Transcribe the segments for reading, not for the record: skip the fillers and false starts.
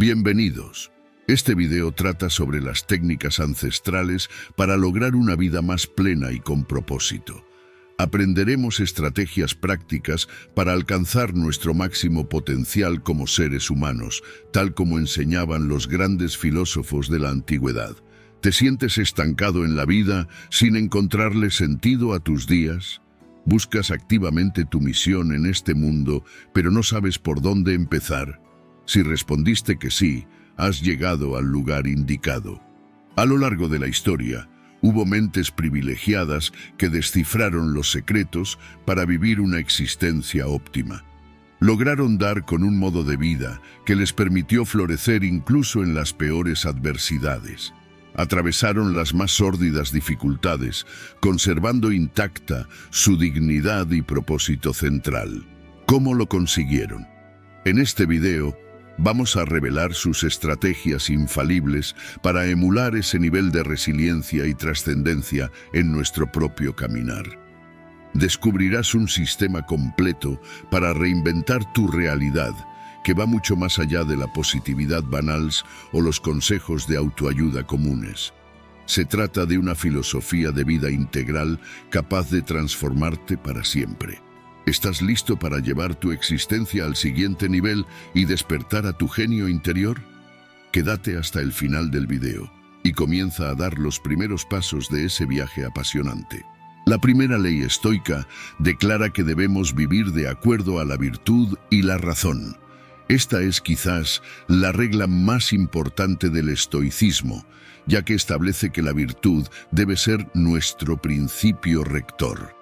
Bienvenidos. Este video trata sobre las técnicas ancestrales para lograr una vida más plena y con propósito. Aprenderemos estrategias prácticas para alcanzar nuestro máximo potencial como seres humanos, tal como enseñaban los grandes filósofos de la antigüedad. ¿Te sientes estancado en la vida sin encontrarle sentido a tus días? ¿Buscas activamente tu misión en este mundo, pero no sabes por dónde empezar? Si respondiste que sí, has llegado al lugar indicado. A lo largo de la historia, hubo mentes privilegiadas que descifraron los secretos para vivir una existencia óptima. Lograron dar con un modo de vida que les permitió florecer incluso en las peores adversidades. Atravesaron las más sórdidas dificultades, conservando intacta su dignidad y propósito central. ¿Cómo lo consiguieron? En este video, vamos a revelar sus estrategias infalibles para emular ese nivel de resiliencia y trascendencia en nuestro propio caminar. Descubrirás un sistema completo para reinventar tu realidad, que va mucho más allá de la positividad banal o los consejos de autoayuda comunes. Se trata de una filosofía de vida integral capaz de transformarte para siempre. ¿Estás listo para llevar tu existencia al siguiente nivel y despertar a tu genio interior? Quédate hasta el final del video y comienza a dar los primeros pasos de ese viaje apasionante. La primera ley estoica declara que debemos vivir de acuerdo a la virtud y la razón. Esta es quizás la regla más importante del estoicismo, ya que establece que la virtud debe ser nuestro principio rector.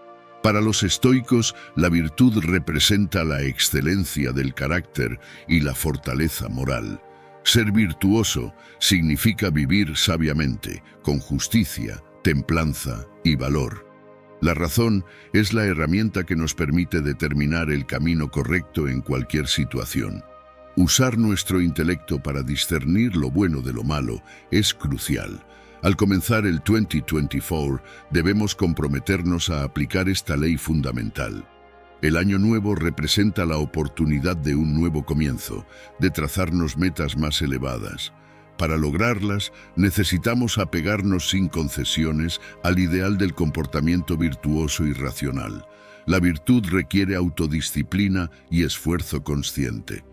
Para los estoicos, la virtud representa la excelencia del carácter y la fortaleza moral. Ser virtuoso significa vivir sabiamente, con justicia, templanza y valor. La razón es la herramienta que nos permite determinar el camino correcto en cualquier situación. Usar nuestro intelecto para discernir lo bueno de lo malo es crucial. Al comenzar el 2024, debemos comprometernos a aplicar esta ley fundamental. El año nuevo representa la oportunidad de un nuevo comienzo, de trazarnos metas más elevadas. Para lograrlas, necesitamos apegarnos sin concesiones al ideal del comportamiento virtuoso y racional. La virtud requiere autodisciplina y esfuerzo consciente.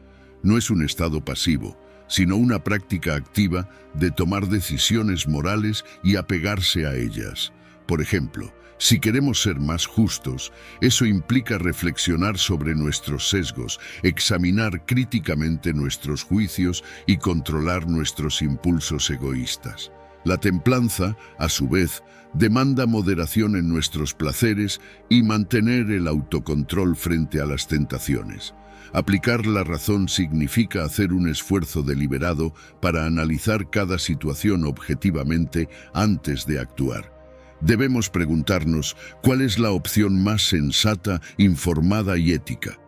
No es un estado pasivo, sino una práctica activa de tomar decisiones morales y apegarse a ellas. Por ejemplo, si queremos ser más justos, eso implica reflexionar sobre nuestros sesgos, examinar críticamente nuestros juicios y controlar nuestros impulsos egoístas. La templanza, a su vez, demanda moderación en nuestros placeres y mantener el autocontrol frente a las tentaciones. Aplicar la razón significa hacer un esfuerzo deliberado para analizar cada situación objetivamente antes de actuar. Debemos preguntarnos cuál es la opción más sensata, informada y ética.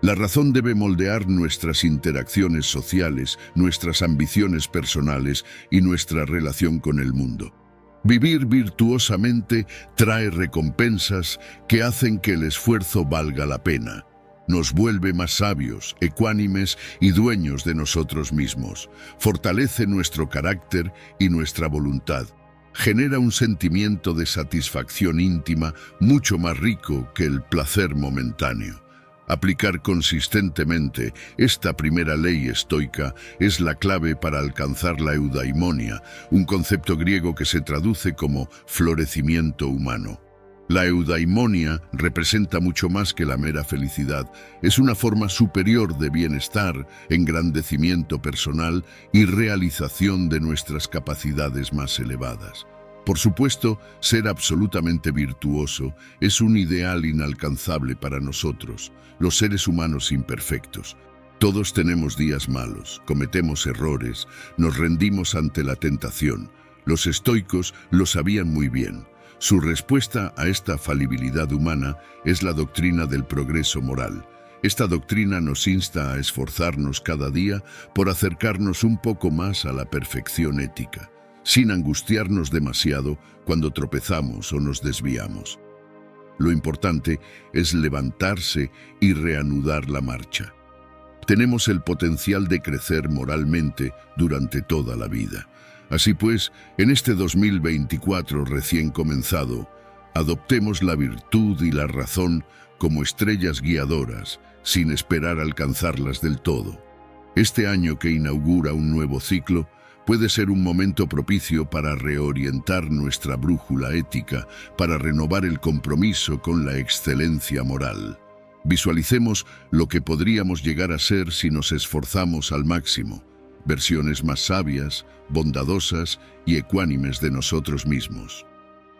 La razón debe moldear nuestras interacciones sociales, nuestras ambiciones personales y nuestra relación con el mundo. Vivir virtuosamente trae recompensas que hacen que el esfuerzo valga la pena. Nos vuelve más sabios, ecuánimes y dueños de nosotros mismos. Fortalece nuestro carácter y nuestra voluntad. Genera un sentimiento de satisfacción íntima mucho más rico que el placer momentáneo. Aplicar consistentemente esta primera ley estoica es la clave para alcanzar la eudaimonia, un concepto griego que se traduce como florecimiento humano. La eudaimonia representa mucho más que la mera felicidad. Es una forma superior de bienestar, engrandecimiento personal y realización de nuestras capacidades más elevadas. Por supuesto, ser absolutamente virtuoso es un ideal inalcanzable para nosotros, los seres humanos imperfectos. Todos tenemos días malos, cometemos errores, nos rendimos ante la tentación. Los estoicos lo sabían muy bien. Su respuesta a esta falibilidad humana es la doctrina del progreso moral. Esta doctrina nos insta a esforzarnos cada día por acercarnos un poco más a la perfección ética, sin angustiarnos demasiado cuando tropezamos o nos desviamos. Lo importante es levantarse y reanudar la marcha. tenemos el potencial de crecer moralmente durante toda la vida. Así pues, en este 2024 recién comenzado, adoptemos la virtud y la razón como estrellas guiadoras, sin esperar alcanzarlas del todo. Este año que inaugura un nuevo ciclo puede ser un momento propicio para reorientar nuestra brújula ética, para renovar el compromiso con la excelencia moral. Visualicemos lo que podríamos llegar a ser si nos esforzamos al máximo, versiones más sabias, bondadosas y ecuánimes de nosotros mismos.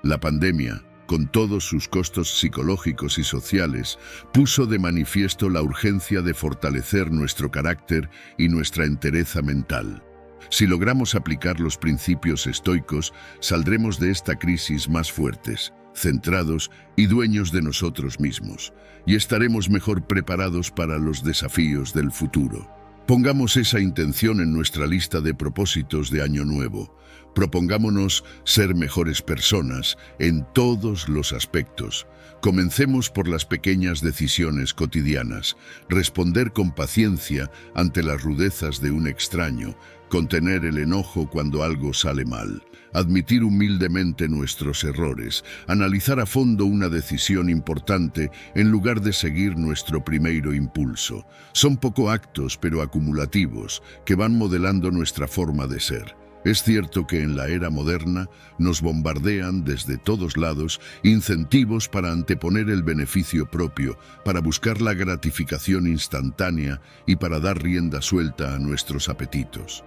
La pandemia, con todos sus costos psicológicos y sociales, puso de manifiesto la urgencia de fortalecer nuestro carácter y nuestra entereza mental. Si logramos aplicar los principios estoicos, saldremos de esta crisis más fuertes, centrados y dueños de nosotros mismos, y estaremos mejor preparados para los desafíos del futuro. Pongamos esa intención en nuestra lista de propósitos de Año Nuevo. Propongámonos ser mejores personas en todos los aspectos. Comencemos por las pequeñas decisiones cotidianas, responder con paciencia ante las rudezas de un extraño, contener el enojo cuando algo sale mal, admitir humildemente nuestros errores, analizar a fondo una decisión importante en lugar de seguir nuestro primero impulso. Son poco actos, pero acumulativos, que van modelando nuestra forma de ser. Es cierto que en la era moderna nos bombardean desde todos lados incentivos para anteponer el beneficio propio, para buscar la gratificación instantánea y para dar rienda suelta a nuestros apetitos.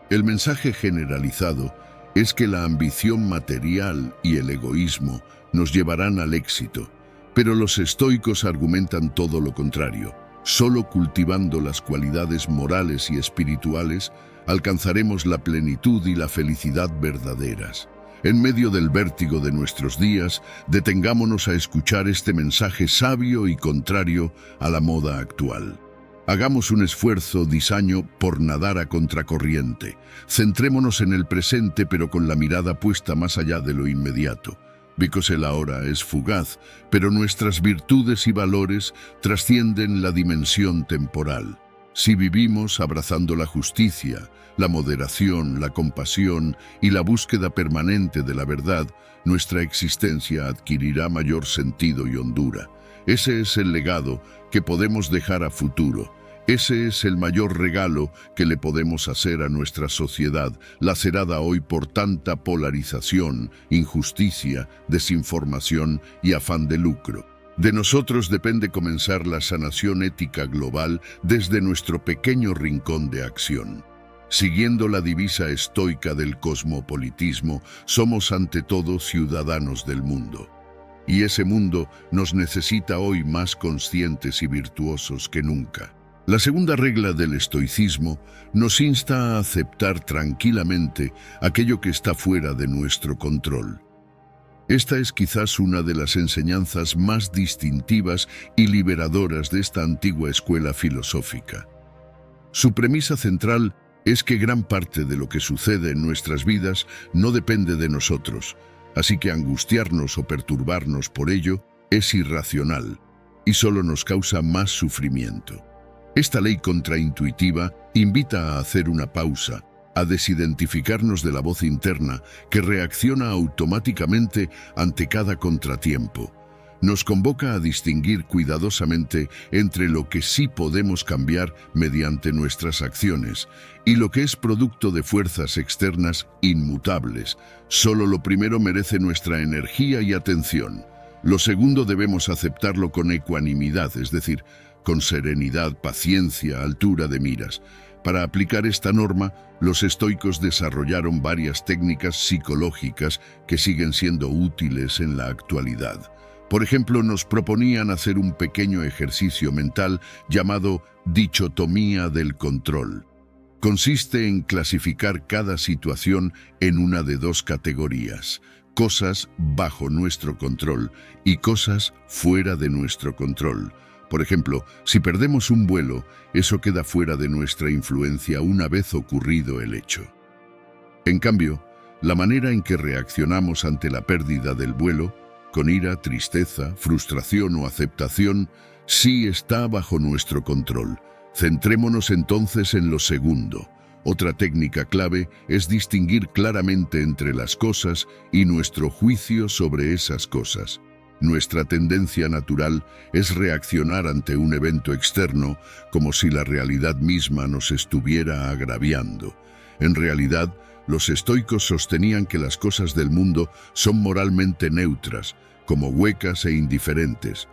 El mensaje generalizado es que la ambición material y el egoísmo nos llevarán al éxito, pero los estoicos argumentan todo lo contrario. Solo cultivando las cualidades morales y espirituales alcanzaremos la plenitud y la felicidad verdaderas. En medio del vértigo de nuestros días, detengámonos a escuchar este mensaje sabio y contrario a la moda actual. Hagamos un esfuerzo disaño por nadar a contracorriente. Centrémonos en el presente, pero con la mirada puesta más allá de lo inmediato. Because el ahora es fugaz, pero nuestras virtudes y valores trascienden la dimensión temporal. Si vivimos abrazando la justicia, la moderación, la compasión y la búsqueda permanente de la verdad, nuestra existencia adquirirá mayor sentido y hondura. Ese es el legado que podemos dejar a futuro. Ese es el mayor regalo que le podemos hacer a nuestra sociedad, lacerada hoy por tanta polarización, injusticia, desinformación y afán de lucro. De nosotros depende comenzar la sanación ética global desde nuestro pequeño rincón de acción. Siguiendo la divisa estoica del cosmopolitismo, somos ante todo ciudadanos del mundo. Y ese mundo nos necesita hoy más conscientes y virtuosos que nunca. La segunda regla del estoicismo nos insta a aceptar tranquilamente aquello que está fuera de nuestro control. Esta es quizás una de las enseñanzas más distintivas y liberadoras de esta antigua escuela filosófica. Su premisa central es que gran parte de lo que sucede en nuestras vidas no depende de nosotros, así que angustiarnos o perturbarnos por ello es irracional y solo nos causa más sufrimiento. Esta ley contraintuitiva invita a hacer una pausa, a desidentificarnos de la voz interna que reacciona automáticamente ante cada contratiempo. Nos convoca a distinguir cuidadosamente entre lo que sí podemos cambiar mediante nuestras acciones y lo que es producto de fuerzas externas inmutables. Solo lo primero merece nuestra energía y atención. Lo segundo debemos aceptarlo con ecuanimidad, es decir, con serenidad, paciencia, altura de miras. Para aplicar esta norma, los estoicos desarrollaron varias técnicas psicológicas que siguen siendo útiles en la actualidad. Por ejemplo, nos proponían hacer un pequeño ejercicio mental llamado dicotomía del control. Consiste en clasificar cada situación en una de dos categorías: cosas bajo nuestro control y cosas fuera de nuestro control. Por ejemplo, si perdemos un vuelo, eso queda fuera de nuestra influencia una vez ocurrido el hecho. En cambio, la manera en que reaccionamos ante la pérdida del vuelo, con ira, tristeza, frustración o aceptación, sí está bajo nuestro control. Centrémonos entonces en lo segundo. Otra técnica clave es distinguir claramente entre las cosas y nuestro juicio sobre esas cosas. Nuestra tendencia natural es reaccionar ante un evento externo como si la realidad misma nos estuviera agraviando. En realidad, los estoicos sostenían que las cosas del mundo son moralmente neutras, como huecas e indiferentes.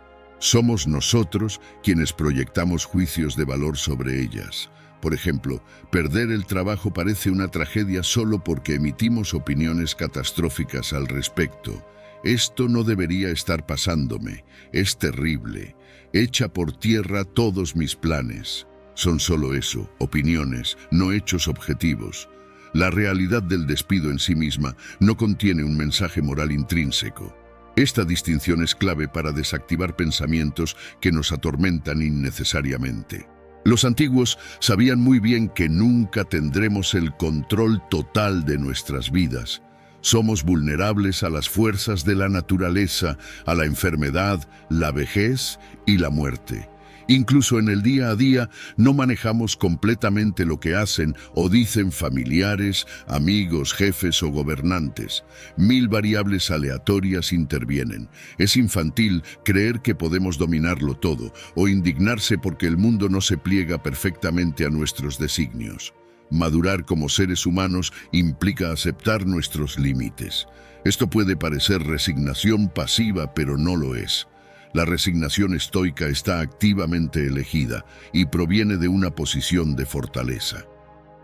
Somos nosotros quienes proyectamos juicios de valor sobre ellas. Por ejemplo, perder el trabajo parece una tragedia solo porque emitimos opiniones catastróficas al respecto. Esto no debería estar pasándome, es terrible. Echa por tierra todos mis planes. Son solo eso, opiniones, no hechos objetivos. La realidad del despido en sí misma no contiene un mensaje moral intrínseco. Esta distinción es clave para desactivar pensamientos que nos atormentan innecesariamente. Los antiguos sabían muy bien que nunca tendremos el control total de nuestras vidas. Somos vulnerables a las fuerzas de la naturaleza, a la enfermedad, la vejez y la muerte. Incluso en el día a día no manejamos completamente lo que hacen o dicen familiares, amigos, jefes o gobernantes. Mil variables aleatorias intervienen. Es infantil creer que podemos dominarlo todo o indignarse porque el mundo no se pliega perfectamente a nuestros designios. Madurar como seres humanos implica aceptar nuestros límites. Esto puede parecer resignación pasiva, pero no lo es. La resignación estoica está activamente elegida y proviene de una posición de fortaleza.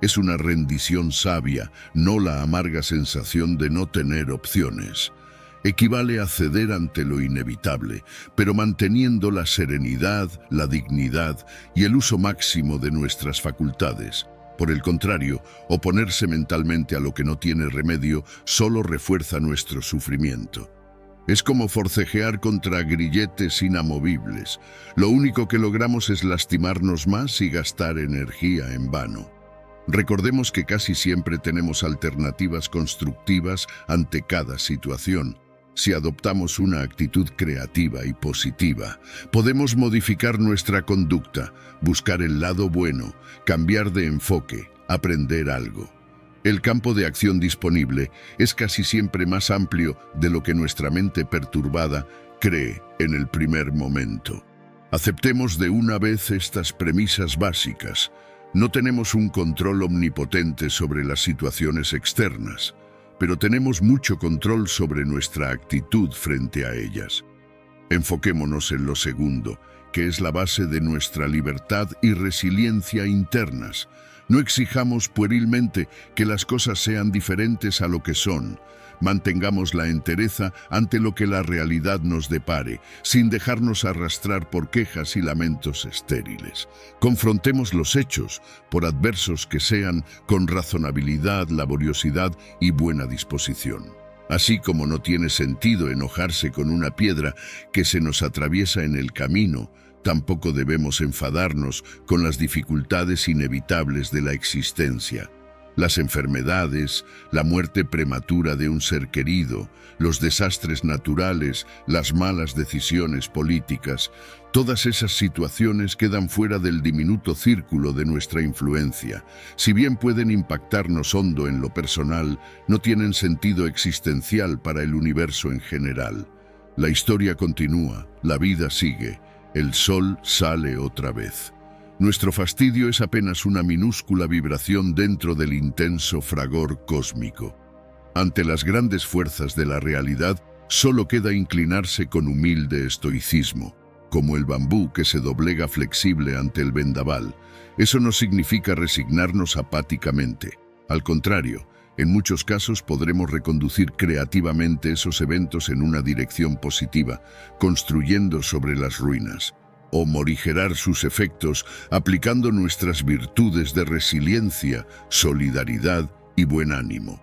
Es una rendición sabia, no la amarga sensación de no tener opciones. Equivale a ceder ante lo inevitable, pero manteniendo la serenidad, la dignidad y el uso máximo de nuestras facultades. Por el contrario, oponerse mentalmente a lo que no tiene remedio solo refuerza nuestro sufrimiento. Es como forcejear contra grilletes inamovibles. Lo único que logramos es lastimarnos más y gastar energía en vano. Recordemos que casi siempre tenemos alternativas constructivas ante cada situación. Si adoptamos una actitud creativa y positiva, podemos modificar nuestra conducta, buscar el lado bueno, cambiar de enfoque, aprender algo. El campo de acción disponible es casi siempre más amplio de lo que nuestra mente perturbada cree en el primer momento. Aceptemos de una vez estas premisas básicas. No tenemos un control omnipotente sobre las situaciones externas, pero tenemos mucho control sobre nuestra actitud frente a ellas. Enfoquémonos en lo segundo, que es la base de nuestra libertad y resiliencia internas. No exijamos puerilmente que las cosas sean diferentes a lo que son. Mantengamos la entereza ante lo que la realidad nos depare, sin dejarnos arrastrar por quejas y lamentos estériles. Confrontemos los hechos, por adversos que sean, con razonabilidad, laboriosidad y buena disposición. Así como no tiene sentido enojarse con una piedra que se nos atraviesa en el camino, tampoco debemos enfadarnos con las dificultades inevitables de la existencia. Las enfermedades, la muerte prematura de un ser querido, los desastres naturales, las malas decisiones políticas, todas esas situaciones quedan fuera del diminuto círculo de nuestra influencia. Si bien pueden impactarnos hondo en lo personal, no tienen sentido existencial para el universo en general. La historia continúa, la vida sigue. El sol sale otra vez. Nuestro fastidio es apenas una minúscula vibración dentro del intenso fragor cósmico. Ante las grandes fuerzas de la realidad, solo queda inclinarse con humilde estoicismo, como el bambú que se doblega flexible ante el vendaval. Eso no significa resignarnos apáticamente. Al contrario, en muchos casos podremos reconducir creativamente esos eventos en una dirección positiva, construyendo sobre las ruinas, o morigerar sus efectos aplicando nuestras virtudes de resiliencia, solidaridad y buen ánimo.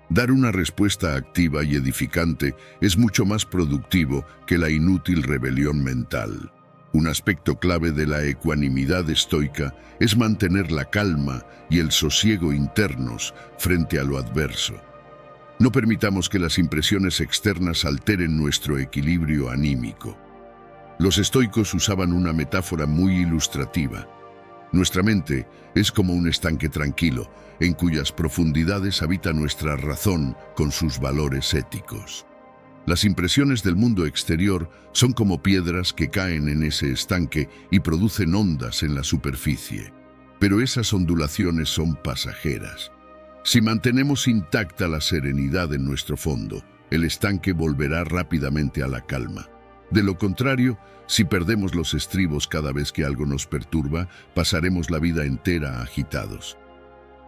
Dar una respuesta activa y edificante es mucho más productivo que la inútil rebelión mental. Un aspecto clave de la ecuanimidad estoica es mantener la calma y el sosiego internos frente a lo adverso. No permitamos que las impresiones externas alteren nuestro equilibrio anímico. Los estoicos usaban una metáfora muy ilustrativa. Nuestra mente es como un estanque tranquilo, en cuyas profundidades habita nuestra razón con sus valores éticos. Las impresiones del mundo exterior son como piedras que caen en ese estanque y producen ondas en la superficie. Pero esas ondulaciones son pasajeras. Si mantenemos intacta la serenidad en nuestro fondo, el estanque volverá rápidamente a la calma. De lo contrario, si perdemos los estribos cada vez que algo nos perturba, pasaremos la vida entera agitados.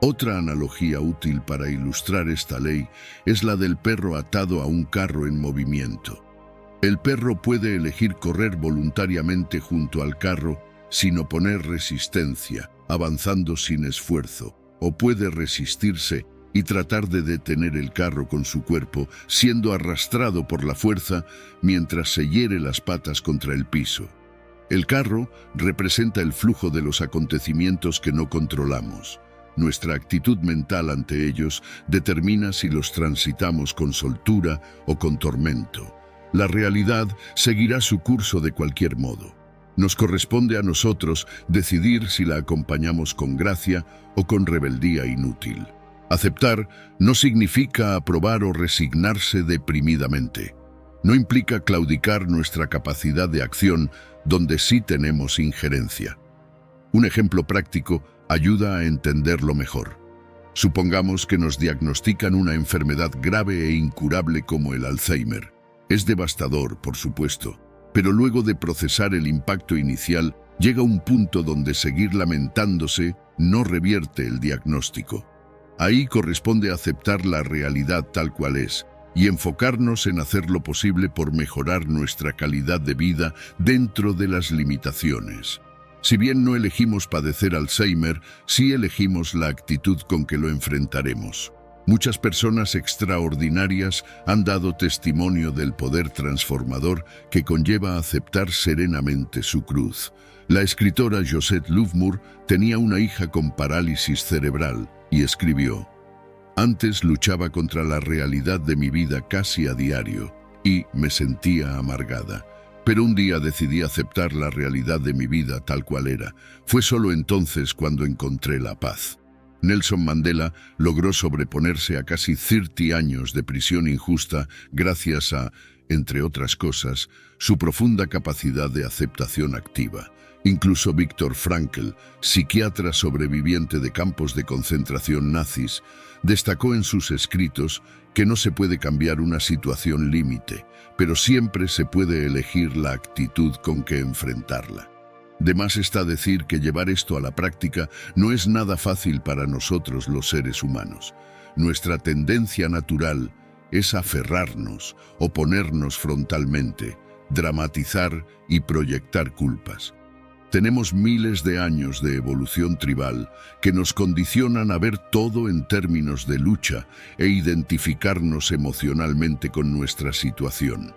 Otra analogía útil para ilustrar esta ley es la del perro atado a un carro en movimiento. El perro puede elegir correr voluntariamente junto al carro sin oponer resistencia, avanzando sin esfuerzo, o puede resistirse y tratar de detener el carro con su cuerpo, siendo arrastrado por la fuerza mientras se hiere las patas contra el piso. El carro representa el flujo de los acontecimientos que no controlamos. Nuestra actitud mental ante ellos determina si los transitamos con soltura o con tormento. La realidad seguirá su curso de cualquier modo. Nos corresponde a nosotros decidir si la acompañamos con gracia o con rebeldía inútil. Aceptar no significa aprobar o resignarse deprimidamente. No implica claudicar nuestra capacidad de acción donde sí tenemos injerencia. Un ejemplo práctico ayuda a entenderlo mejor. Supongamos que nos diagnostican una enfermedad grave e incurable como el Alzheimer. Es devastador, por supuesto, pero luego de procesar el impacto inicial, llega un punto donde seguir lamentándose no revierte el diagnóstico. Ahí corresponde aceptar la realidad tal cual es y enfocarnos en hacer lo posible por mejorar nuestra calidad de vida dentro de las limitaciones. Si bien no elegimos padecer Alzheimer, sí elegimos la actitud con que lo enfrentaremos. Muchas personas extraordinarias han dado testimonio del poder transformador que conlleva aceptar serenamente su cruz. La escritora Josette Louvmour tenía una hija con parálisis cerebral y escribió: «Antes luchaba contra la realidad de mi vida casi a diario y me sentía amargada. Pero un día decidí aceptar la realidad de mi vida tal cual era. Fue solo entonces cuando encontré la paz». Nelson Mandela logró sobreponerse a casi 30 años de prisión injusta gracias a, entre otras cosas, su profunda capacidad de aceptación activa. Incluso Viktor Frankl, psiquiatra sobreviviente de campos de concentración nazis, destacó en sus escritos que no se puede cambiar una situación límite, pero siempre se puede elegir la actitud con que enfrentarla. De más está decir que llevar esto a la práctica no es nada fácil para nosotros los seres humanos. Nuestra tendencia natural es aferrarnos, oponernos frontalmente, dramatizar y proyectar culpas. Tenemos miles de años de evolución tribal que nos condicionan a ver todo en términos de lucha e identificarnos emocionalmente con nuestra situación.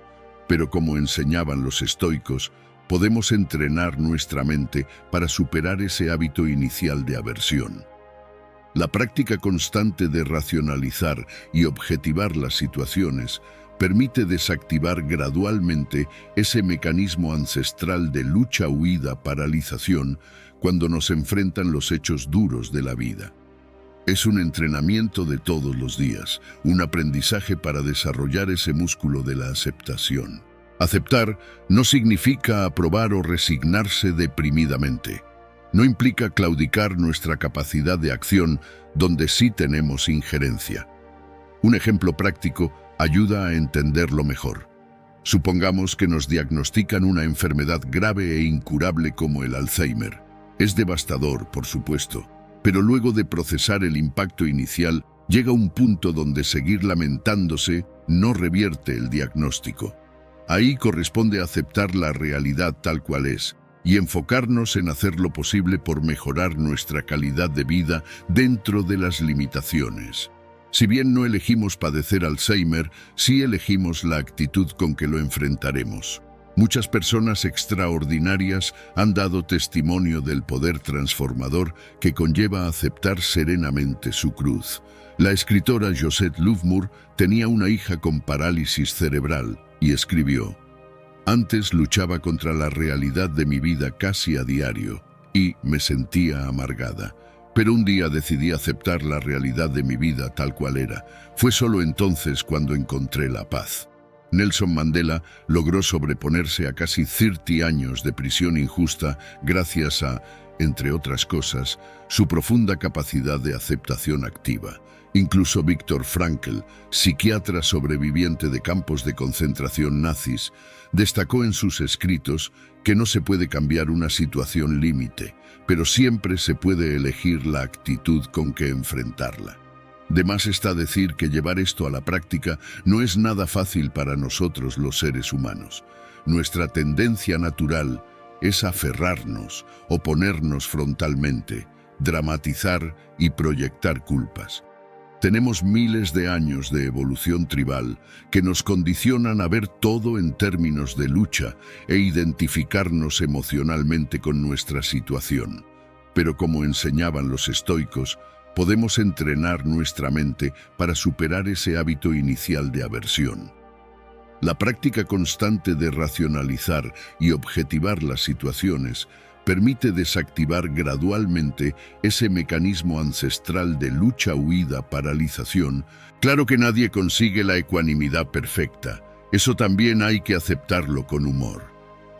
Pero como enseñaban los estoicos, podemos entrenar nuestra mente para superar ese hábito inicial de aversión. La práctica constante de racionalizar y objetivar las situaciones permite desactivar gradualmente ese mecanismo ancestral de lucha, huida, paralización cuando nos enfrentan los hechos duros de la vida. Es un entrenamiento de todos los días, un aprendizaje para desarrollar ese músculo de la aceptación. Aceptar no significa aprobar o resignarse deprimidamente. No implica claudicar nuestra capacidad de acción donde sí tenemos injerencia. Un ejemplo práctico ayuda a entenderlo mejor. Supongamos que nos diagnostican una enfermedad grave e incurable como el Alzheimer. Es devastador, por supuesto, pero luego de procesar el impacto inicial, llega un punto donde seguir lamentándose no revierte el diagnóstico. Ahí corresponde aceptar la realidad tal cual es y enfocarnos en hacer lo posible por mejorar nuestra calidad de vida dentro de las limitaciones. Si bien no elegimos padecer Alzheimer, sí elegimos la actitud con que lo enfrentaremos. Muchas personas extraordinarias han dado testimonio del poder transformador que conlleva aceptar serenamente su cruz. La escritora Josette Louvmour tenía una hija con parálisis cerebral y escribió: «Antes luchaba contra la realidad de mi vida casi a diario y me sentía amargada. Pero un día decidí aceptar la realidad de mi vida tal cual era. Fue solo entonces cuando encontré la paz. Nelson Mandela logró sobreponerse a casi 30 años de prisión injusta gracias a, entre otras cosas, su profunda capacidad de aceptación activa. Incluso Viktor Frankl, psiquiatra sobreviviente de campos de concentración nazis, destacó en sus escritos que no se puede cambiar una situación límite, pero siempre se puede elegir la actitud con que enfrentarla. De más está decir que llevar esto a la práctica no es nada fácil para nosotros los seres humanos. Nuestra tendencia natural es aferrarnos, oponernos frontalmente, dramatizar y proyectar culpas. Tenemos miles de años de evolución tribal que nos condicionan a ver todo en términos de lucha e identificarnos emocionalmente con nuestra situación. Pero como enseñaban los estoicos, podemos entrenar nuestra mente para superar ese hábito inicial de aversión. La práctica constante de racionalizar y objetivar las situaciones permite desactivar gradualmente ese mecanismo ancestral de lucha, huida, paralización. Claro que nadie consigue la ecuanimidad perfecta. Eso también hay que aceptarlo con humor.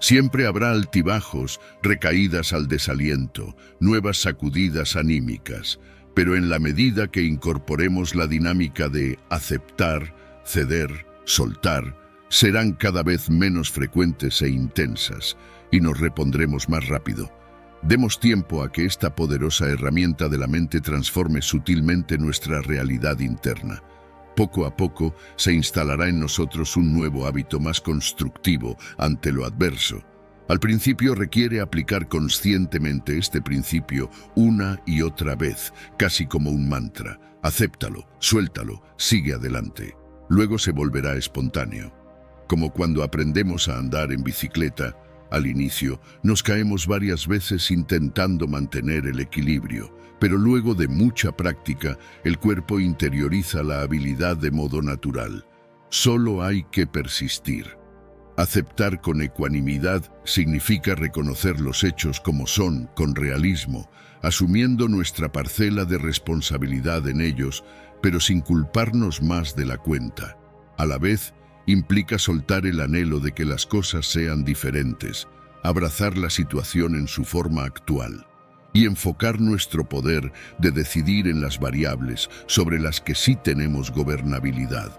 Siempre habrá altibajos, recaídas al desaliento, nuevas sacudidas anímicas. Pero en la medida que incorporemos la dinámica de aceptar, ceder, soltar, serán cada vez menos frecuentes e intensas, y nos repondremos más rápido. Demos tiempo a que esta poderosa herramienta de la mente transforme sutilmente nuestra realidad interna. Poco a poco se instalará en nosotros un nuevo hábito más constructivo ante lo adverso. Al principio requiere aplicar conscientemente este principio una y otra vez, casi como un mantra. Acéptalo, suéltalo, sigue adelante. Luego se volverá espontáneo. Como cuando aprendemos a andar en bicicleta, al inicio nos caemos varias veces intentando mantener el equilibrio, pero luego de mucha práctica, el cuerpo interioriza la habilidad de modo natural. Solo hay que persistir. Aceptar con ecuanimidad significa reconocer los hechos como son, con realismo, asumiendo nuestra parcela de responsabilidad en ellos, pero sin culparnos más de la cuenta. A la vez, implica soltar el anhelo de que las cosas sean diferentes, abrazar la situación en su forma actual y enfocar nuestro poder de decidir en las variables sobre las que sí tenemos gobernabilidad.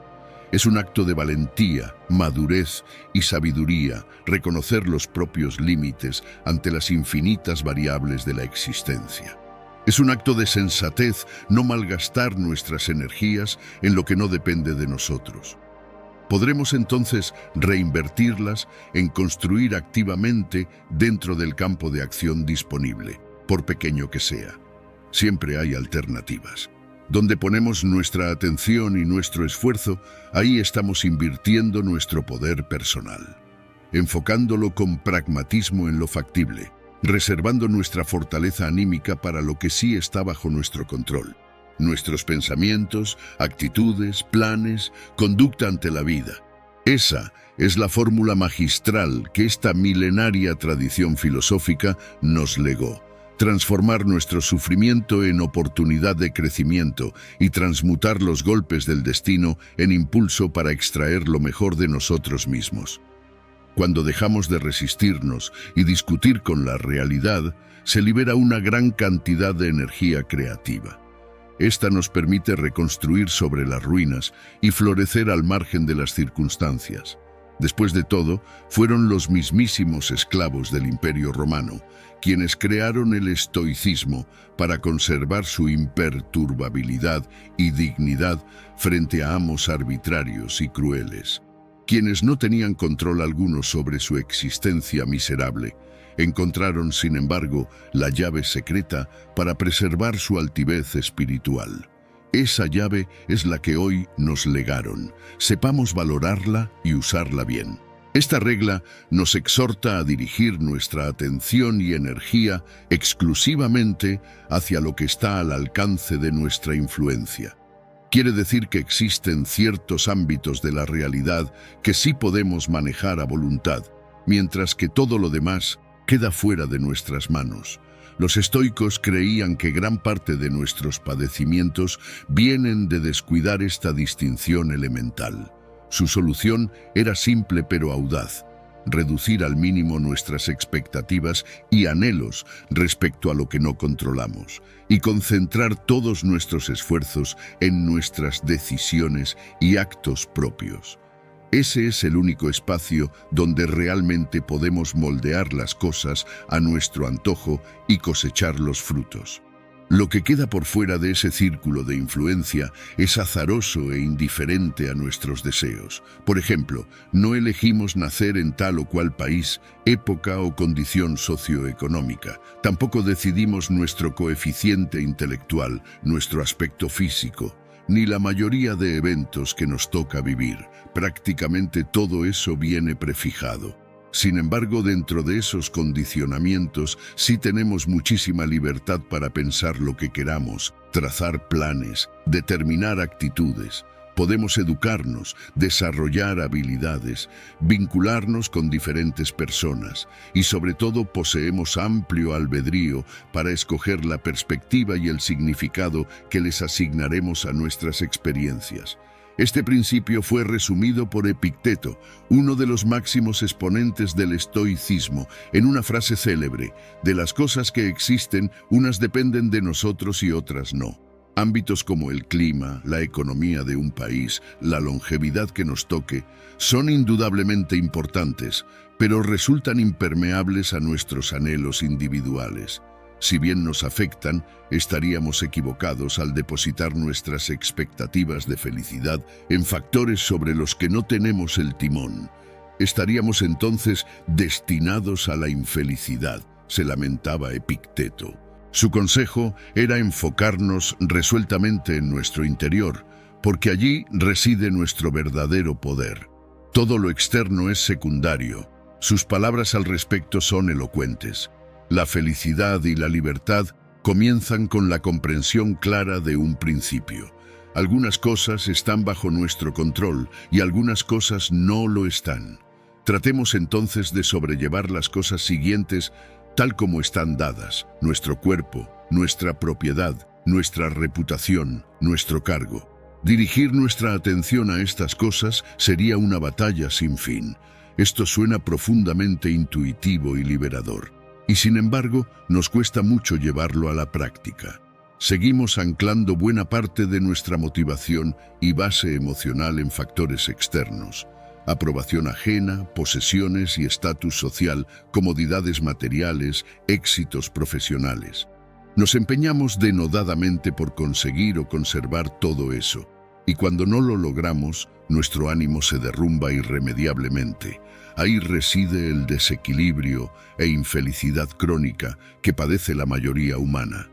Es un acto de valentía, madurez y sabiduría reconocer los propios límites ante las infinitas variables de la existencia. Es un acto de sensatez no malgastar nuestras energías en lo que no depende de nosotros. Podremos entonces reinvertirlas en construir activamente dentro del campo de acción disponible, por pequeño que sea. Siempre hay alternativas. Donde ponemos nuestra atención y nuestro esfuerzo, ahí estamos invirtiendo nuestro poder personal, enfocándolo con pragmatismo en lo factible, reservando nuestra fortaleza anímica para lo que sí está bajo nuestro control. Nuestros pensamientos, actitudes, planes, conducta ante la vida. Esa es la fórmula magistral que esta milenaria tradición filosófica nos legó. Transformar nuestro sufrimiento en oportunidad de crecimiento y transmutar los golpes del destino en impulso para extraer lo mejor de nosotros mismos. Cuando dejamos de resistirnos y discutir con la realidad, se libera una gran cantidad de energía creativa. Esta nos permite reconstruir sobre las ruinas y florecer al margen de las circunstancias. Después de todo, fueron los mismísimos esclavos del Imperio Romano quienes crearon el estoicismo para conservar su imperturbabilidad y dignidad frente a amos arbitrarios y crueles. Quienes no tenían control alguno sobre su existencia miserable, encontraron, sin embargo, la llave secreta para preservar su altivez espiritual. Esa llave es la que hoy nos legaron. Sepamos valorarla y usarla bien. Esta regla nos exhorta a dirigir nuestra atención y energía exclusivamente hacia lo que está al alcance de nuestra influencia. Quiere decir que existen ciertos ámbitos de la realidad que sí podemos manejar a voluntad, mientras que todo lo demás queda fuera de nuestras manos. Los estoicos creían que gran parte de nuestros padecimientos vienen de descuidar esta distinción elemental. Su solución era simple pero audaz: reducir al mínimo nuestras expectativas y anhelos respecto a lo que no controlamos, y concentrar todos nuestros esfuerzos en nuestras decisiones y actos propios. Ese es el único espacio donde realmente podemos moldear las cosas a nuestro antojo y cosechar los frutos. Lo que queda por fuera de ese círculo de influencia es azaroso e indiferente a nuestros deseos. Por ejemplo, no elegimos nacer en tal o cual país, época o condición socioeconómica. Tampoco decidimos nuestro coeficiente intelectual, nuestro aspecto físico, ni la mayoría de eventos que nos toca vivir. Prácticamente todo eso viene prefijado. Sin embargo, dentro de esos condicionamientos sí tenemos muchísima libertad para pensar lo que queramos, trazar planes, determinar actitudes. Podemos educarnos, desarrollar habilidades, vincularnos con diferentes personas y sobre todo poseemos amplio albedrío para escoger la perspectiva y el significado que les asignaremos a nuestras experiencias. Este principio fue resumido por Epicteto, uno de los máximos exponentes del estoicismo, en una frase célebre: de las cosas que existen, unas dependen de nosotros y otras no. Ámbitos como el clima, la economía de un país, la longevidad que nos toque, son indudablemente importantes, pero resultan impermeables a nuestros anhelos individuales. Si bien nos afectan, estaríamos equivocados al depositar nuestras expectativas de felicidad en factores sobre los que no tenemos el timón. Estaríamos entonces destinados a la infelicidad, se lamentaba Epicteto. Su consejo era enfocarnos resueltamente en nuestro interior, porque allí reside nuestro verdadero poder. Todo lo externo es secundario. Sus palabras al respecto son elocuentes. La felicidad y la libertad comienzan con la comprensión clara de un principio. Algunas cosas están bajo nuestro control y algunas cosas no lo están. Tratemos entonces de sobrellevar las cosas siguientes tal como están dadas: nuestro cuerpo, nuestra propiedad, nuestra reputación, nuestro cargo. Dirigir nuestra atención a estas cosas sería una batalla sin fin. Esto suena profundamente intuitivo y liberador. Y sin embargo, nos cuesta mucho llevarlo a la práctica. Seguimos anclando buena parte de nuestra motivación y base emocional en factores externos: aprobación ajena, posesiones y estatus social, comodidades materiales, éxitos profesionales. Nos empeñamos denodadamente por conseguir o conservar todo eso, y cuando no lo logramos, nuestro ánimo se derrumba irremediablemente. Ahí reside el desequilibrio e infelicidad crónica que padece la mayoría humana.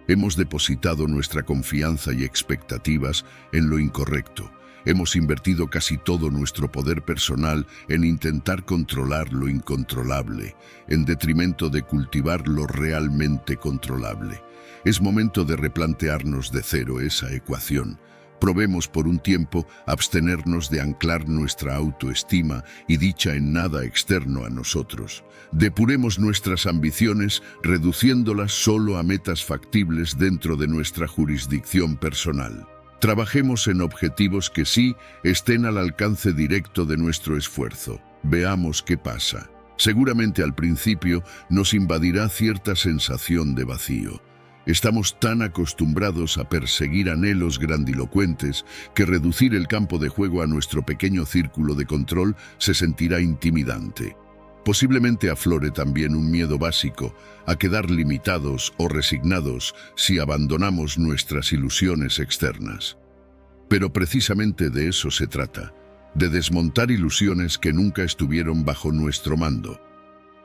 Hemos depositado nuestra confianza y expectativas en lo incorrecto. Hemos invertido casi todo nuestro poder personal en intentar controlar lo incontrolable, en detrimento de cultivar lo realmente controlable. Es momento de replantearnos de cero esa ecuación. Probemos por un tiempo abstenernos de anclar nuestra autoestima y dicha en nada externo a nosotros. Depuremos nuestras ambiciones reduciéndolas solo a metas factibles dentro de nuestra jurisdicción personal. Trabajemos en objetivos que sí estén al alcance directo de nuestro esfuerzo. Veamos qué pasa. Seguramente al principio nos invadirá cierta sensación de vacío. Estamos tan acostumbrados a perseguir anhelos grandilocuentes que reducir el campo de juego a nuestro pequeño círculo de control se sentirá intimidante. Posiblemente aflore también un miedo básico a quedar limitados o resignados si abandonamos nuestras ilusiones externas. Pero precisamente de eso se trata, de desmontar ilusiones que nunca estuvieron bajo nuestro mando.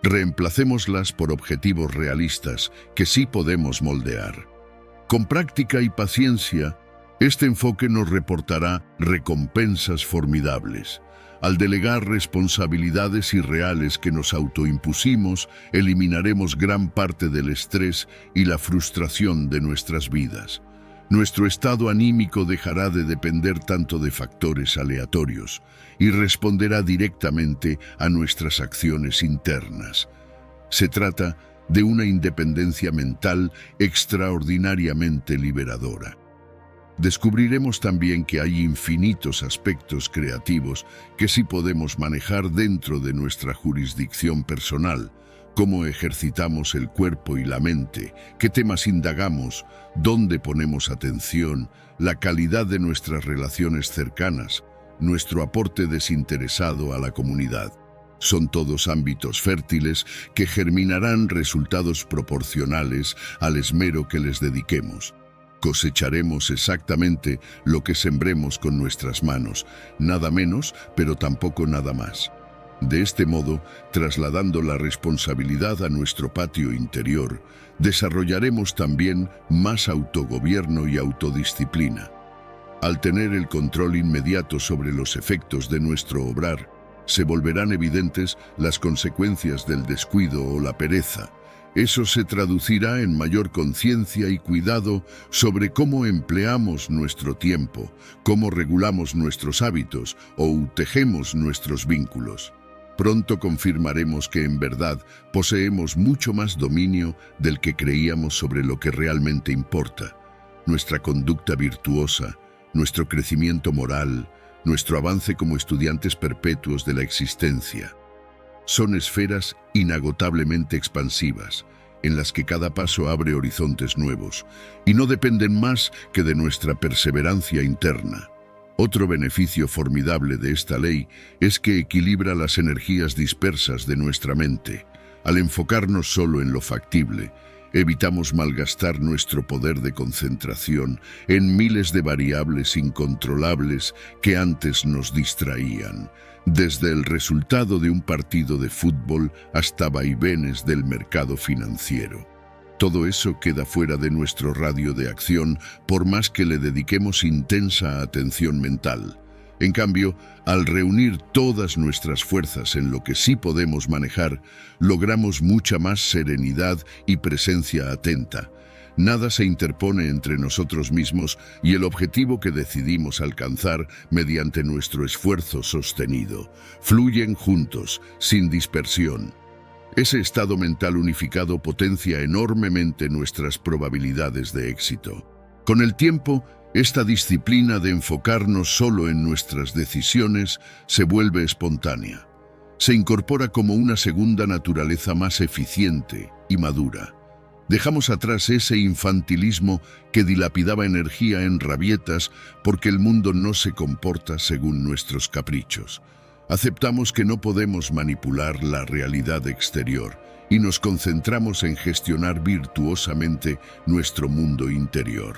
Reemplacémoslas por objetivos realistas que sí podemos moldear. Con práctica y paciencia, este enfoque nos reportará recompensas formidables. Al delegar responsabilidades irreales que nos autoimpusimos, eliminaremos gran parte del estrés y la frustración de nuestras vidas. Nuestro estado anímico dejará de depender tanto de factores aleatorios y responderá directamente a nuestras acciones internas. Se trata de una independencia mental extraordinariamente liberadora. Descubriremos también que hay infinitos aspectos creativos que sí podemos manejar dentro de nuestra jurisdicción personal, cómo ejercitamos el cuerpo y la mente, qué temas indagamos, dónde ponemos atención, la calidad de nuestras relaciones cercanas, nuestro aporte desinteresado a la comunidad. Son todos ámbitos fértiles que germinarán resultados proporcionales al esmero que les dediquemos. Cosecharemos exactamente lo que sembremos con nuestras manos, nada menos, pero tampoco nada más. De este modo, trasladando la responsabilidad a nuestro patio interior, desarrollaremos también más autogobierno y autodisciplina. Al tener el control inmediato sobre los efectos de nuestro obrar, se volverán evidentes las consecuencias del descuido o la pereza. Eso se traducirá en mayor conciencia y cuidado sobre cómo empleamos nuestro tiempo, cómo regulamos nuestros hábitos o tejemos nuestros vínculos. Pronto confirmaremos que en verdad poseemos mucho más dominio del que creíamos sobre lo que realmente importa. Nuestra conducta virtuosa, nuestro crecimiento moral, nuestro avance como estudiantes perpetuos de la existencia. Son esferas inagotablemente expansivas, en las que cada paso abre horizontes nuevos, y no dependen más que de nuestra perseverancia interna. Otro beneficio formidable de esta ley es que equilibra las energías dispersas de nuestra mente. Al enfocarnos solo en lo factible, evitamos malgastar nuestro poder de concentración en miles de variables incontrolables que antes nos distraían, desde el resultado de un partido de fútbol hasta vaivenes del mercado financiero. Todo eso queda fuera de nuestro radio de acción por más que le dediquemos intensa atención mental. En cambio, al reunir todas nuestras fuerzas en lo que sí podemos manejar, logramos mucha más serenidad y presencia atenta. Nada se interpone entre nosotros mismos y el objetivo que decidimos alcanzar mediante nuestro esfuerzo sostenido. Fluyen juntos, sin dispersión. Ese estado mental unificado potencia enormemente nuestras probabilidades de éxito. Con el tiempo, esta disciplina de enfocarnos solo en nuestras decisiones se vuelve espontánea. Se incorpora como una segunda naturaleza más eficiente y madura. Dejamos atrás ese infantilismo que dilapidaba energía en rabietas porque el mundo no se comporta según nuestros caprichos. Aceptamos que no podemos manipular la realidad exterior y nos concentramos en gestionar virtuosamente nuestro mundo interior.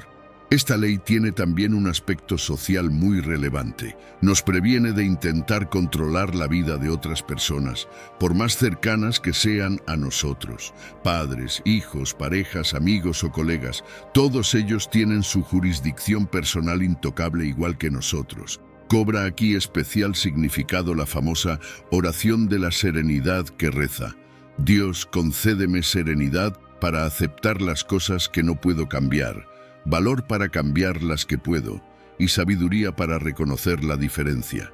Esta ley tiene también un aspecto social muy relevante. Nos previene de intentar controlar la vida de otras personas, por más cercanas que sean a nosotros. Padres, hijos, parejas, amigos o colegas, todos ellos tienen su jurisdicción personal intocable igual que nosotros. Cobra aquí especial significado la famosa oración de la serenidad que reza: Dios, concédeme serenidad para aceptar las cosas que no puedo cambiar, valor para cambiar las que puedo y sabiduría para reconocer la diferencia.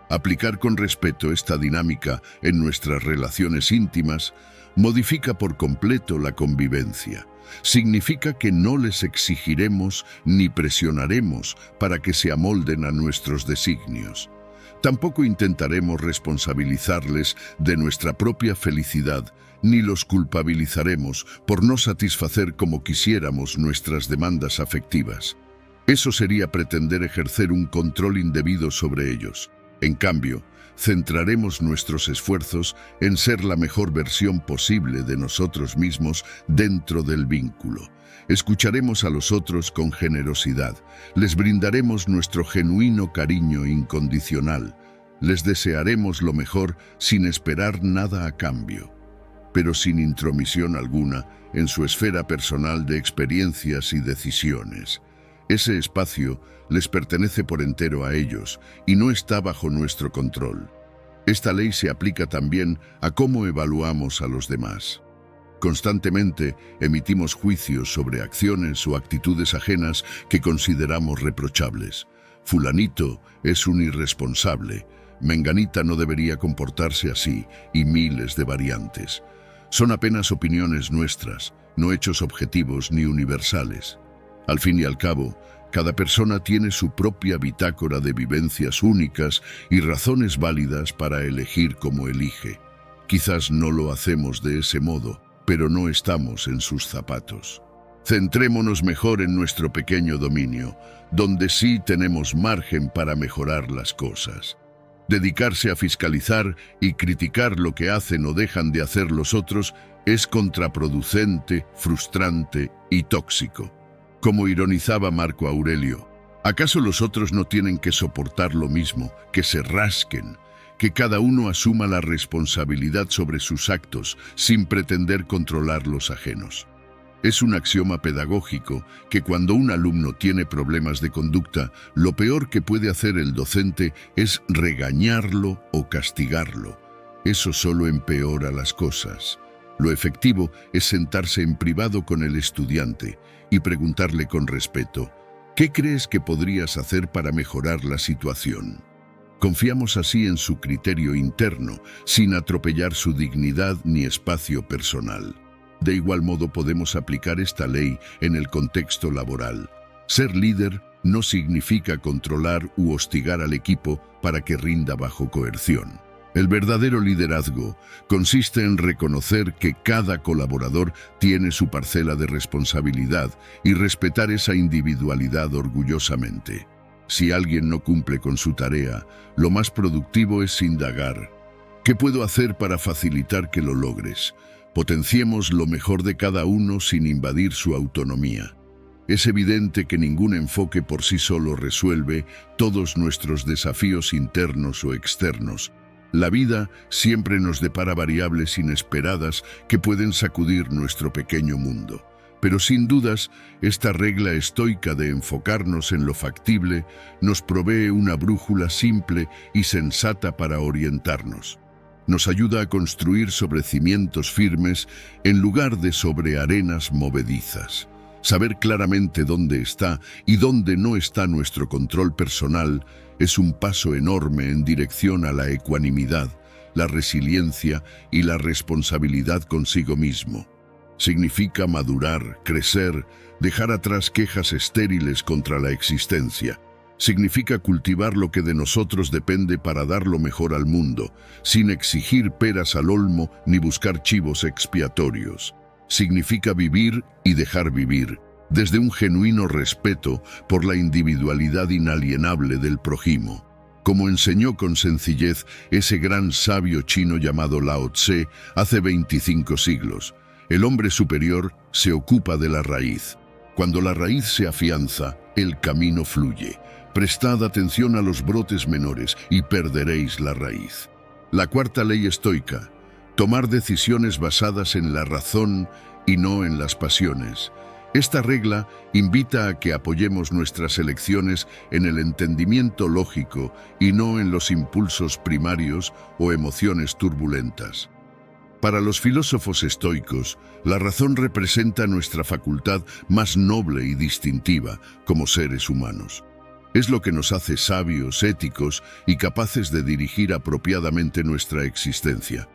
Aplicar con respeto esta dinámica en nuestras relaciones íntimas modifica por completo la convivencia. Significa que no les exigiremos ni presionaremos para que se amolden a nuestros designios. Tampoco intentaremos responsabilizarles de nuestra propia felicidad, ni los culpabilizaremos por no satisfacer como quisiéramos nuestras demandas afectivas. Eso sería pretender ejercer un control indebido sobre ellos. En cambio, centraremos nuestros esfuerzos en ser la mejor versión posible de nosotros mismos dentro del vínculo. Escucharemos a los otros con generosidad, les brindaremos nuestro genuino cariño incondicional, les desearemos lo mejor sin esperar nada a cambio, pero sin intromisión alguna en su esfera personal de experiencias y decisiones. Ese espacio les pertenece por entero a ellos y no está bajo nuestro control. Esta ley se aplica también a cómo evaluamos a los demás. Constantemente emitimos juicios sobre acciones o actitudes ajenas que consideramos reprochables. Fulanito es un irresponsable, Menganita no debería comportarse así, y miles de variantes. Son apenas opiniones nuestras, no hechos objetivos ni universales. Al fin y al cabo, cada persona tiene su propia bitácora de vivencias únicas y razones válidas para elegir como elige. Quizás no lo hacemos de ese modo, pero no estamos en sus zapatos. Centrémonos mejor en nuestro pequeño dominio, donde sí tenemos margen para mejorar las cosas. Dedicarse a fiscalizar y criticar lo que hacen o dejan de hacer los otros es contraproducente, frustrante y tóxico. Como ironizaba Marco Aurelio, ¿acaso los otros no tienen que soportar lo mismo, que se rasquen, que cada uno asuma la responsabilidad sobre sus actos sin pretender controlar los ajenos? Es un axioma pedagógico que cuando un alumno tiene problemas de conducta, lo peor que puede hacer el docente es regañarlo o castigarlo. Eso solo empeora las cosas. Lo efectivo es sentarse en privado con el estudiante y preguntarle con respeto, ¿qué crees que podrías hacer para mejorar la situación? Confiamos así en su criterio interno, sin atropellar su dignidad ni espacio personal. De igual modo podemos aplicar esta ley en el contexto laboral. Ser líder no significa controlar u hostigar al equipo para que rinda bajo coerción. El verdadero liderazgo consiste en reconocer que cada colaborador tiene su parcela de responsabilidad y respetar esa individualidad orgullosamente. Si alguien no cumple con su tarea, lo más productivo es indagar. ¿Qué puedo hacer para facilitar que lo logres? Potenciemos lo mejor de cada uno sin invadir su autonomía. Es evidente que ningún enfoque por sí solo resuelve todos nuestros desafíos internos o externos. La vida siempre nos depara variables inesperadas que pueden sacudir nuestro pequeño mundo. Pero sin dudas, esta regla estoica de enfocarnos en lo factible nos provee una brújula simple y sensata para orientarnos. Nos ayuda a construir sobre cimientos firmes en lugar de sobre arenas movedizas. Saber claramente dónde está y dónde no está nuestro control personal es un paso enorme en dirección a la ecuanimidad, la resiliencia y la responsabilidad consigo mismo. Significa madurar, crecer, dejar atrás quejas estériles contra la existencia. Significa cultivar lo que de nosotros depende para dar lo mejor al mundo, sin exigir peras al olmo ni buscar chivos expiatorios. Significa vivir y dejar vivir, desde un genuino respeto por la individualidad inalienable del prójimo. Como enseñó con sencillez ese gran sabio chino llamado Lao Tse hace 25 siglos, el hombre superior se ocupa de la raíz. Cuando la raíz se afianza, el camino fluye. Prestad atención a los brotes menores y perderéis la raíz. La cuarta ley estoica: tomar decisiones basadas en la razón y no en las pasiones. Esta regla invita a que apoyemos nuestras elecciones en el entendimiento lógico y no en los impulsos primarios o emociones turbulentas. Para los filósofos estoicos, la razón representa nuestra facultad más noble y distintiva como seres humanos. Es lo que nos hace sabios, éticos y capaces de dirigir apropiadamente nuestra existencia.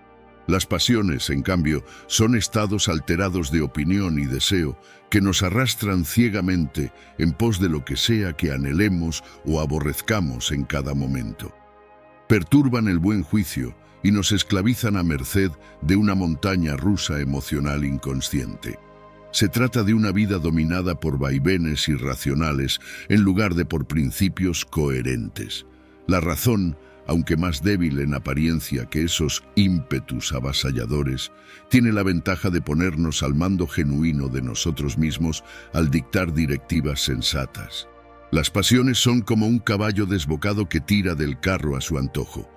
Las pasiones, en cambio, son estados alterados de opinión y deseo que nos arrastran ciegamente en pos de lo que sea que anhelemos o aborrezcamos en cada momento. Perturban el buen juicio y nos esclavizan a merced de una montaña rusa emocional inconsciente. Se trata de una vida dominada por vaivenes irracionales en lugar de por principios coherentes. La razón, aunque más débil en apariencia que esos ímpetus avasalladores, tiene la ventaja de ponernos al mando genuino de nosotros mismos al dictar directivas sensatas. Las pasiones son como un caballo desbocado que tira del carro a su antojo.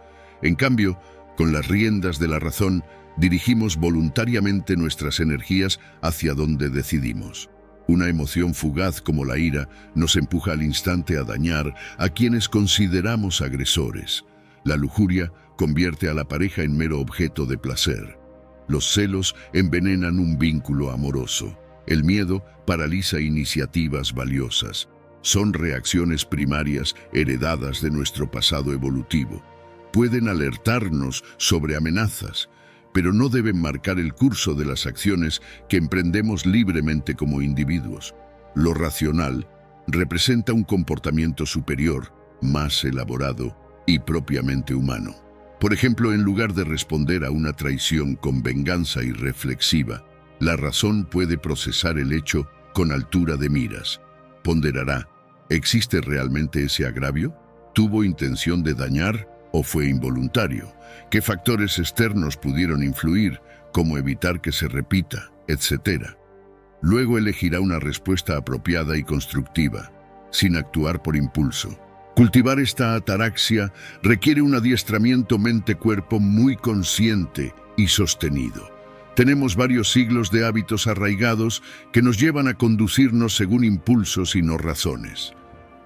En cambio, con las riendas de la razón, dirigimos voluntariamente nuestras energías hacia donde decidimos. Una emoción fugaz como la ira nos empuja al instante a dañar a quienes consideramos agresores. La lujuria convierte a la pareja en mero objeto de placer. Los celos envenenan un vínculo amoroso. El miedo paraliza iniciativas valiosas. Son reacciones primarias heredadas de nuestro pasado evolutivo. Pueden alertarnos sobre amenazas, pero no deben marcar el curso de las acciones que emprendemos libremente como individuos. Lo racional representa un comportamiento superior, más elaborado y propiamente humano. Por ejemplo, en lugar de responder a una traición con venganza irreflexiva, la razón puede procesar el hecho con altura de miras. Ponderará, ¿existe realmente ese agravio? ¿Tuvo intención de dañar o fue involuntario? ¿Qué factores externos pudieron influir? ¿Cómo evitar que se repita? Etcétera. Luego elegirá una respuesta apropiada y constructiva, sin actuar por impulso. Cultivar esta ataraxia requiere un adiestramiento mente-cuerpo muy consciente y sostenido. Tenemos varios siglos de hábitos arraigados que nos llevan a conducirnos según impulsos y no razones.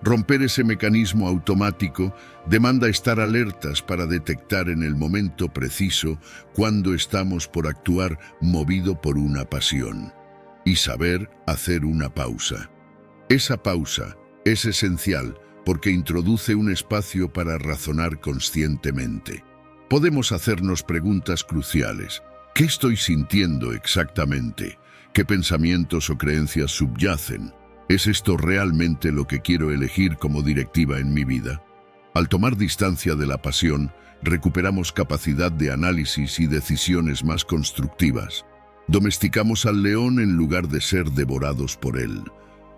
Romper ese mecanismo automático demanda estar alertas para detectar en el momento preciso cuando estamos por actuar movido por una pasión y saber hacer una pausa. Esa pausa es esencial porque introduce un espacio para razonar conscientemente. Podemos hacernos preguntas cruciales. ¿Qué estoy sintiendo exactamente? ¿Qué pensamientos o creencias subyacen? ¿Es esto realmente lo que quiero elegir como directiva en mi vida? Al tomar distancia de la pasión, recuperamos capacidad de análisis y decisiones más constructivas. Domesticamos al león en lugar de ser devorados por él.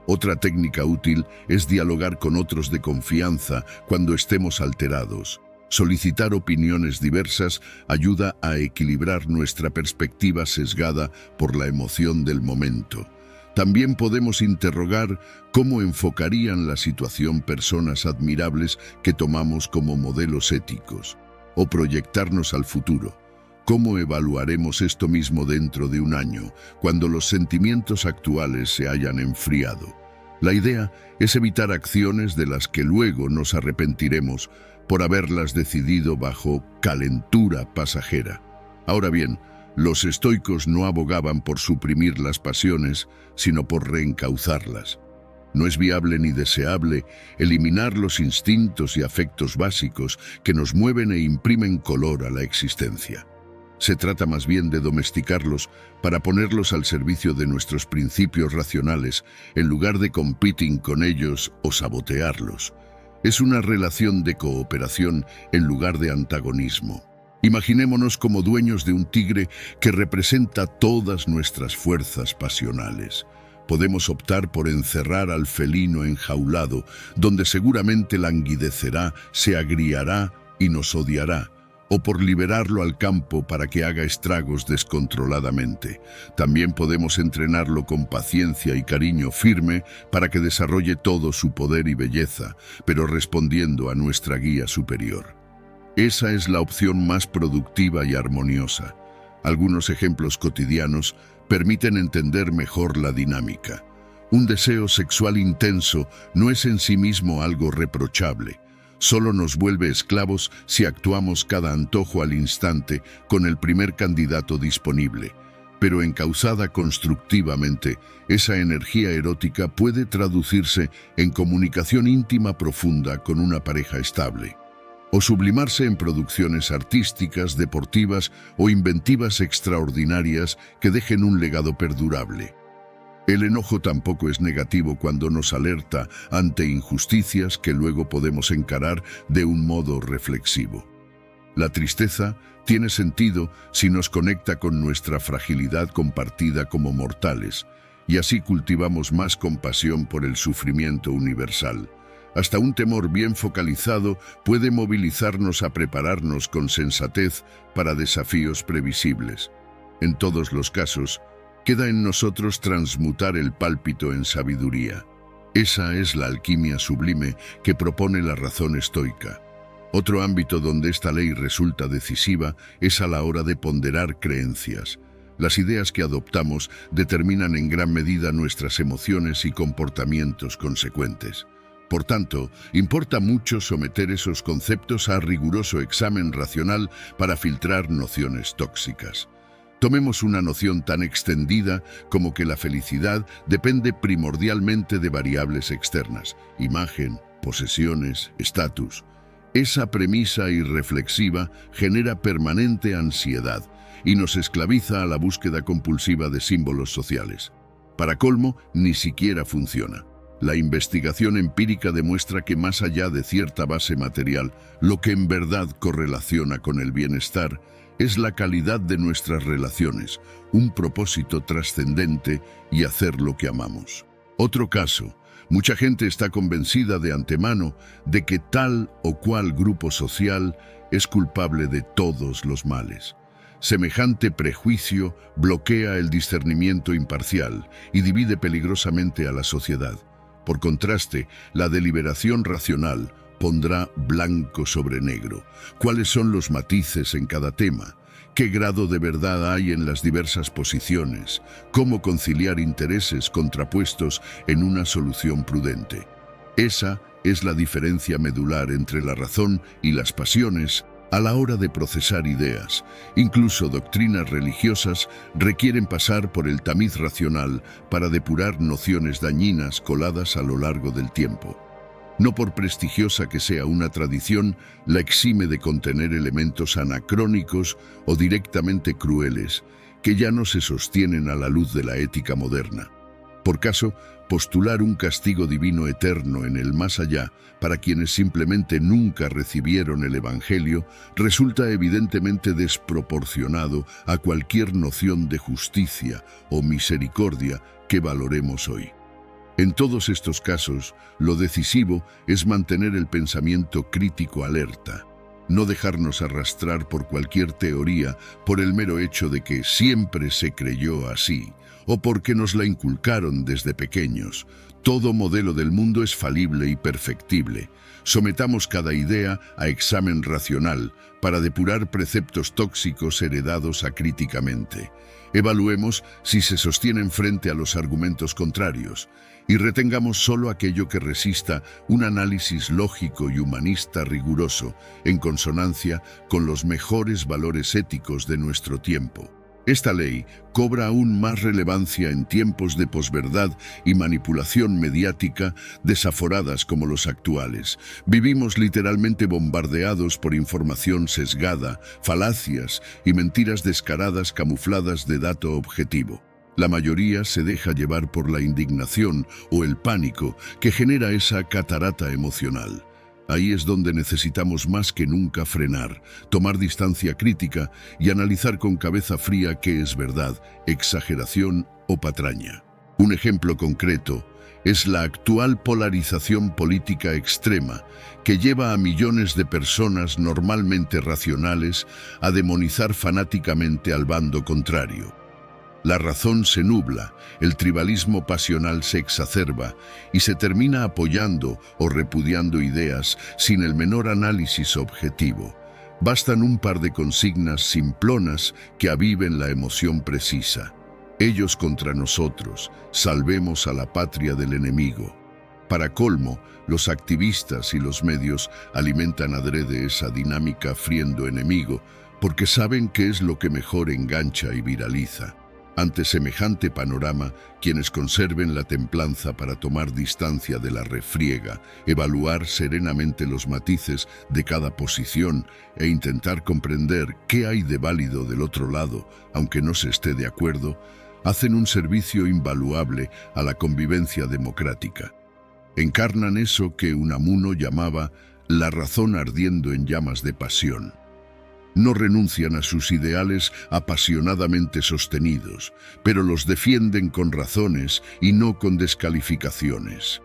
Otra técnica útil es dialogar con otros de confianza cuando estemos alterados. Solicitar opiniones diversas ayuda a equilibrar nuestra perspectiva sesgada por la emoción del momento. También podemos interrogar cómo enfocarían la situación personas admirables que tomamos como modelos éticos, o proyectarnos al futuro. ¿Cómo evaluaremos esto mismo dentro de un año, cuando los sentimientos actuales se hayan enfriado? La idea es evitar acciones de las que luego nos arrepentiremos por haberlas decidido bajo calentura pasajera. Ahora bien, los estoicos no abogaban por suprimir las pasiones, sino por reencauzarlas. No es viable ni deseable eliminar los instintos y afectos básicos que nos mueven e imprimen color a la existencia. Se trata más bien de domesticarlos para ponerlos al servicio de nuestros principios racionales, en lugar de competir con ellos o sabotearlos. Es una relación de cooperación en lugar de antagonismo. Imaginémonos como dueños de un tigre que representa todas nuestras fuerzas pasionales. Podemos optar por encerrar al felino enjaulado, donde seguramente languidecerá, se agriará y nos odiará, o por liberarlo al campo para que haga estragos descontroladamente. También podemos entrenarlo con paciencia y cariño firme para que desarrolle todo su poder y belleza, pero respondiendo a nuestra guía superior. Esa es la opción más productiva y armoniosa. Algunos ejemplos cotidianos permiten entender mejor la dinámica. Un deseo sexual intenso no es en sí mismo algo reprochable. Solo nos vuelve esclavos si actuamos cada antojo al instante con el primer candidato disponible. Pero encauzada constructivamente, esa energía erótica puede traducirse en comunicación íntima profunda con una pareja estable, o sublimarse en producciones artísticas, deportivas o inventivas extraordinarias que dejen un legado perdurable. El enojo tampoco es negativo cuando nos alerta ante injusticias que luego podemos encarar de un modo reflexivo. La tristeza tiene sentido si nos conecta con nuestra fragilidad compartida como mortales, y así cultivamos más compasión por el sufrimiento universal. Hasta un temor bien focalizado puede movilizarnos a prepararnos con sensatez para desafíos previsibles. En todos los casos, queda en nosotros transmutar el pálpito en sabiduría. Esa es la alquimia sublime que propone la razón estoica. Otro ámbito donde esta ley resulta decisiva es a la hora de ponderar creencias. Las ideas que adoptamos determinan en gran medida nuestras emociones y comportamientos consecuentes. Por tanto, importa mucho someter esos conceptos a riguroso examen racional para filtrar nociones tóxicas. Tomemos una noción tan extendida como que la felicidad depende primordialmente de variables externas, imagen, posesiones, estatus. Esa premisa irreflexiva genera permanente ansiedad, y nos esclaviza a la búsqueda compulsiva de símbolos sociales. Para colmo, ni siquiera funciona. La investigación empírica demuestra que más allá de cierta base material, lo que en verdad correlaciona con el bienestar es la calidad de nuestras relaciones, un propósito trascendente y hacer lo que amamos. Otro caso, mucha gente está convencida de antemano de que tal o cual grupo social es culpable de todos los males. Semejante prejuicio bloquea el discernimiento imparcial y divide peligrosamente a la sociedad. Por contraste, la deliberación racional pondrá blanco sobre negro. ¿Cuáles son los matices en cada tema? ¿Qué grado de verdad hay en las diversas posiciones? ¿Cómo conciliar intereses contrapuestos en una solución prudente? Esa es la diferencia medular entre la razón y las pasiones a la hora de procesar ideas. Incluso doctrinas religiosas requieren pasar por el tamiz racional para depurar nociones dañinas coladas a lo largo del tiempo. No por prestigiosa que sea una tradición, la exime de contener elementos anacrónicos o directamente crueles, que ya no se sostienen a la luz de la ética moderna. Por caso, postular un castigo divino eterno en el más allá para quienes simplemente nunca recibieron el Evangelio resulta evidentemente desproporcionado a cualquier noción de justicia o misericordia que valoremos hoy. En todos estos casos, lo decisivo es mantener el pensamiento crítico alerta, no dejarnos arrastrar por cualquier teoría por el mero hecho de que siempre se creyó así, o porque nos la inculcaron desde pequeños. Todo modelo del mundo es falible y perfectible. Sometamos cada idea a examen racional para depurar preceptos tóxicos heredados acríticamente. Evaluemos si se sostienen frente a los argumentos contrarios y retengamos solo aquello que resista un análisis lógico y humanista riguroso, en consonancia con los mejores valores éticos de nuestro tiempo. Esta ley cobra aún más relevancia en tiempos de posverdad y manipulación mediática desaforadas como los actuales. Vivimos literalmente bombardeados por información sesgada, falacias y mentiras descaradas camufladas de dato objetivo. La mayoría se deja llevar por la indignación o el pánico que genera esa catarata emocional. Ahí es donde necesitamos más que nunca frenar, tomar distancia crítica y analizar con cabeza fría qué es verdad, exageración o patraña. Un ejemplo concreto es la actual polarización política extrema que lleva a millones de personas normalmente racionales a demonizar fanáticamente al bando contrario. La razón se nubla, el tribalismo pasional se exacerba y se termina apoyando o repudiando ideas sin el menor análisis objetivo. Bastan un par de consignas simplonas que aviven la emoción precisa. Ellos contra nosotros, salvemos a la patria del enemigo. Para colmo, los activistas y los medios alimentan adrede esa dinámica friendo enemigo porque saben que es lo que mejor engancha y viraliza. Ante semejante panorama, quienes conserven la templanza para tomar distancia de la refriega, evaluar serenamente los matices de cada posición e intentar comprender qué hay de válido del otro lado, aunque no se esté de acuerdo, hacen un servicio invaluable a la convivencia democrática. Encarnan eso que Unamuno llamaba la razón ardiendo en llamas de pasión. No renuncian a sus ideales apasionadamente sostenidos, pero los defienden con razones y no con descalificaciones.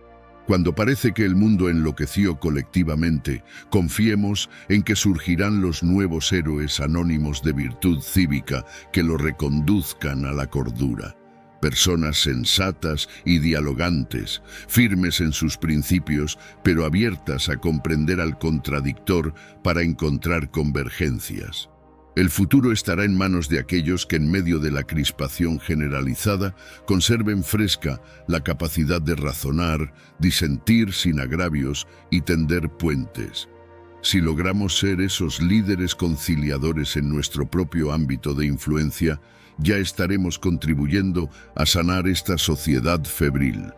Cuando parece que el mundo enloqueció colectivamente, confiemos en que surgirán los nuevos héroes anónimos de virtud cívica que lo reconduzcan a la cordura. Personas sensatas y dialogantes, firmes en sus principios, pero abiertas a comprender al contradictor para encontrar convergencias. El futuro estará en manos de aquellos que en medio de la crispación generalizada conserven fresca la capacidad de razonar, disentir sin agravios y tender puentes. Si logramos ser esos líderes conciliadores en nuestro propio ámbito de influencia, ya estaremos contribuyendo a sanar esta sociedad febril.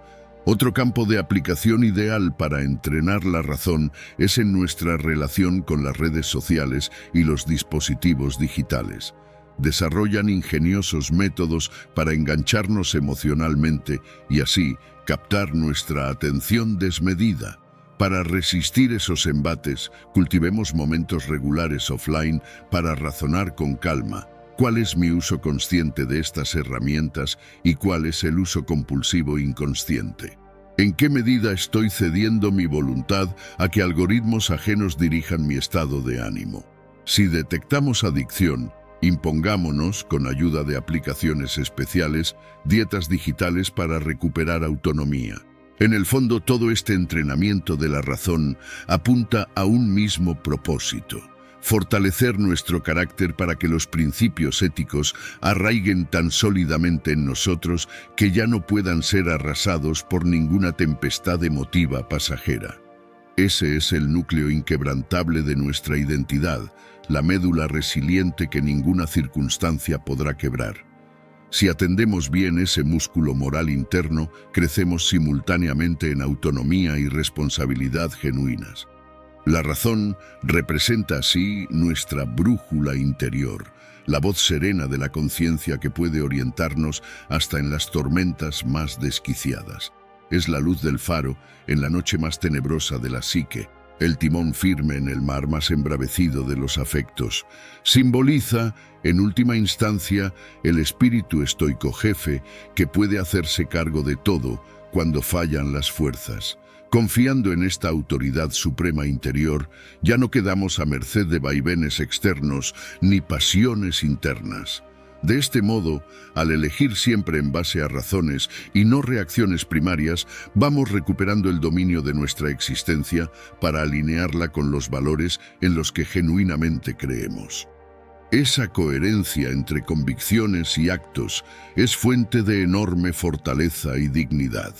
Otro campo de aplicación ideal para entrenar la razón es en nuestra relación con las redes sociales y los dispositivos digitales. desarrollan ingeniosos métodos para engancharnos emocionalmente y así captar nuestra atención desmedida. Para resistir esos embates, cultivemos momentos regulares offline para razonar con calma. ¿Cuál es mi uso consciente de estas herramientas y cuál es el uso compulsivo inconsciente? ¿En qué medida estoy cediendo mi voluntad a que algoritmos ajenos dirijan mi estado de ánimo? Si detectamos adicción, impongámonos, con ayuda de aplicaciones especiales, dietas digitales para recuperar autonomía. En el fondo, todo este entrenamiento de la razón apunta a un mismo propósito: fortalecer nuestro carácter para que los principios éticos arraiguen tan sólidamente en nosotros que ya no puedan ser arrasados por ninguna tempestad emotiva pasajera. Ese es el núcleo inquebrantable de nuestra identidad, la médula resiliente que ninguna circunstancia podrá quebrar. Si atendemos bien ese músculo moral interno, crecemos simultáneamente en autonomía y responsabilidad genuinas. La razón representa así nuestra brújula interior, la voz serena de la conciencia que puede orientarnos hasta en las tormentas más desquiciadas. Es la luz del faro en la noche más tenebrosa de la psique, el timón firme en el mar más embravecido de los afectos. Simboliza, en última instancia, el espíritu estoico jefe que puede hacerse cargo de todo cuando fallan las fuerzas. Confiando en esta autoridad suprema interior, ya no quedamos a merced de vaivenes externos ni pasiones internas. De este modo, al elegir siempre en base a razones y no reacciones primarias, vamos recuperando el dominio de nuestra existencia para alinearla con los valores en los que genuinamente creemos. Esa coherencia entre convicciones y actos es fuente de enorme fortaleza y dignidad.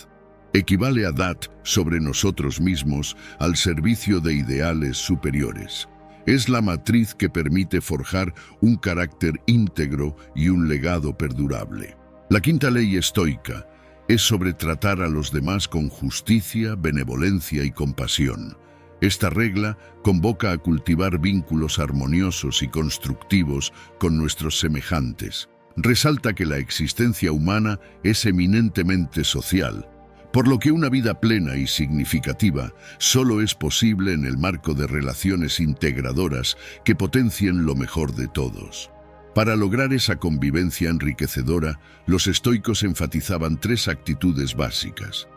Equivale a dar sobre nosotros mismos al servicio de ideales superiores. Es la matriz que permite forjar un carácter íntegro y un legado perdurable. La quinta ley estoica es sobre tratar a los demás con justicia, benevolencia y compasión. Esta regla convoca a cultivar vínculos armoniosos y constructivos con nuestros semejantes. Resalta que la existencia humana es eminentemente social, por lo que una vida plena y significativa solo es posible en el marco de relaciones integradoras que potencien lo mejor de todos. Para lograr esa convivencia enriquecedora, los estoicos enfatizaban tres actitudes básicas: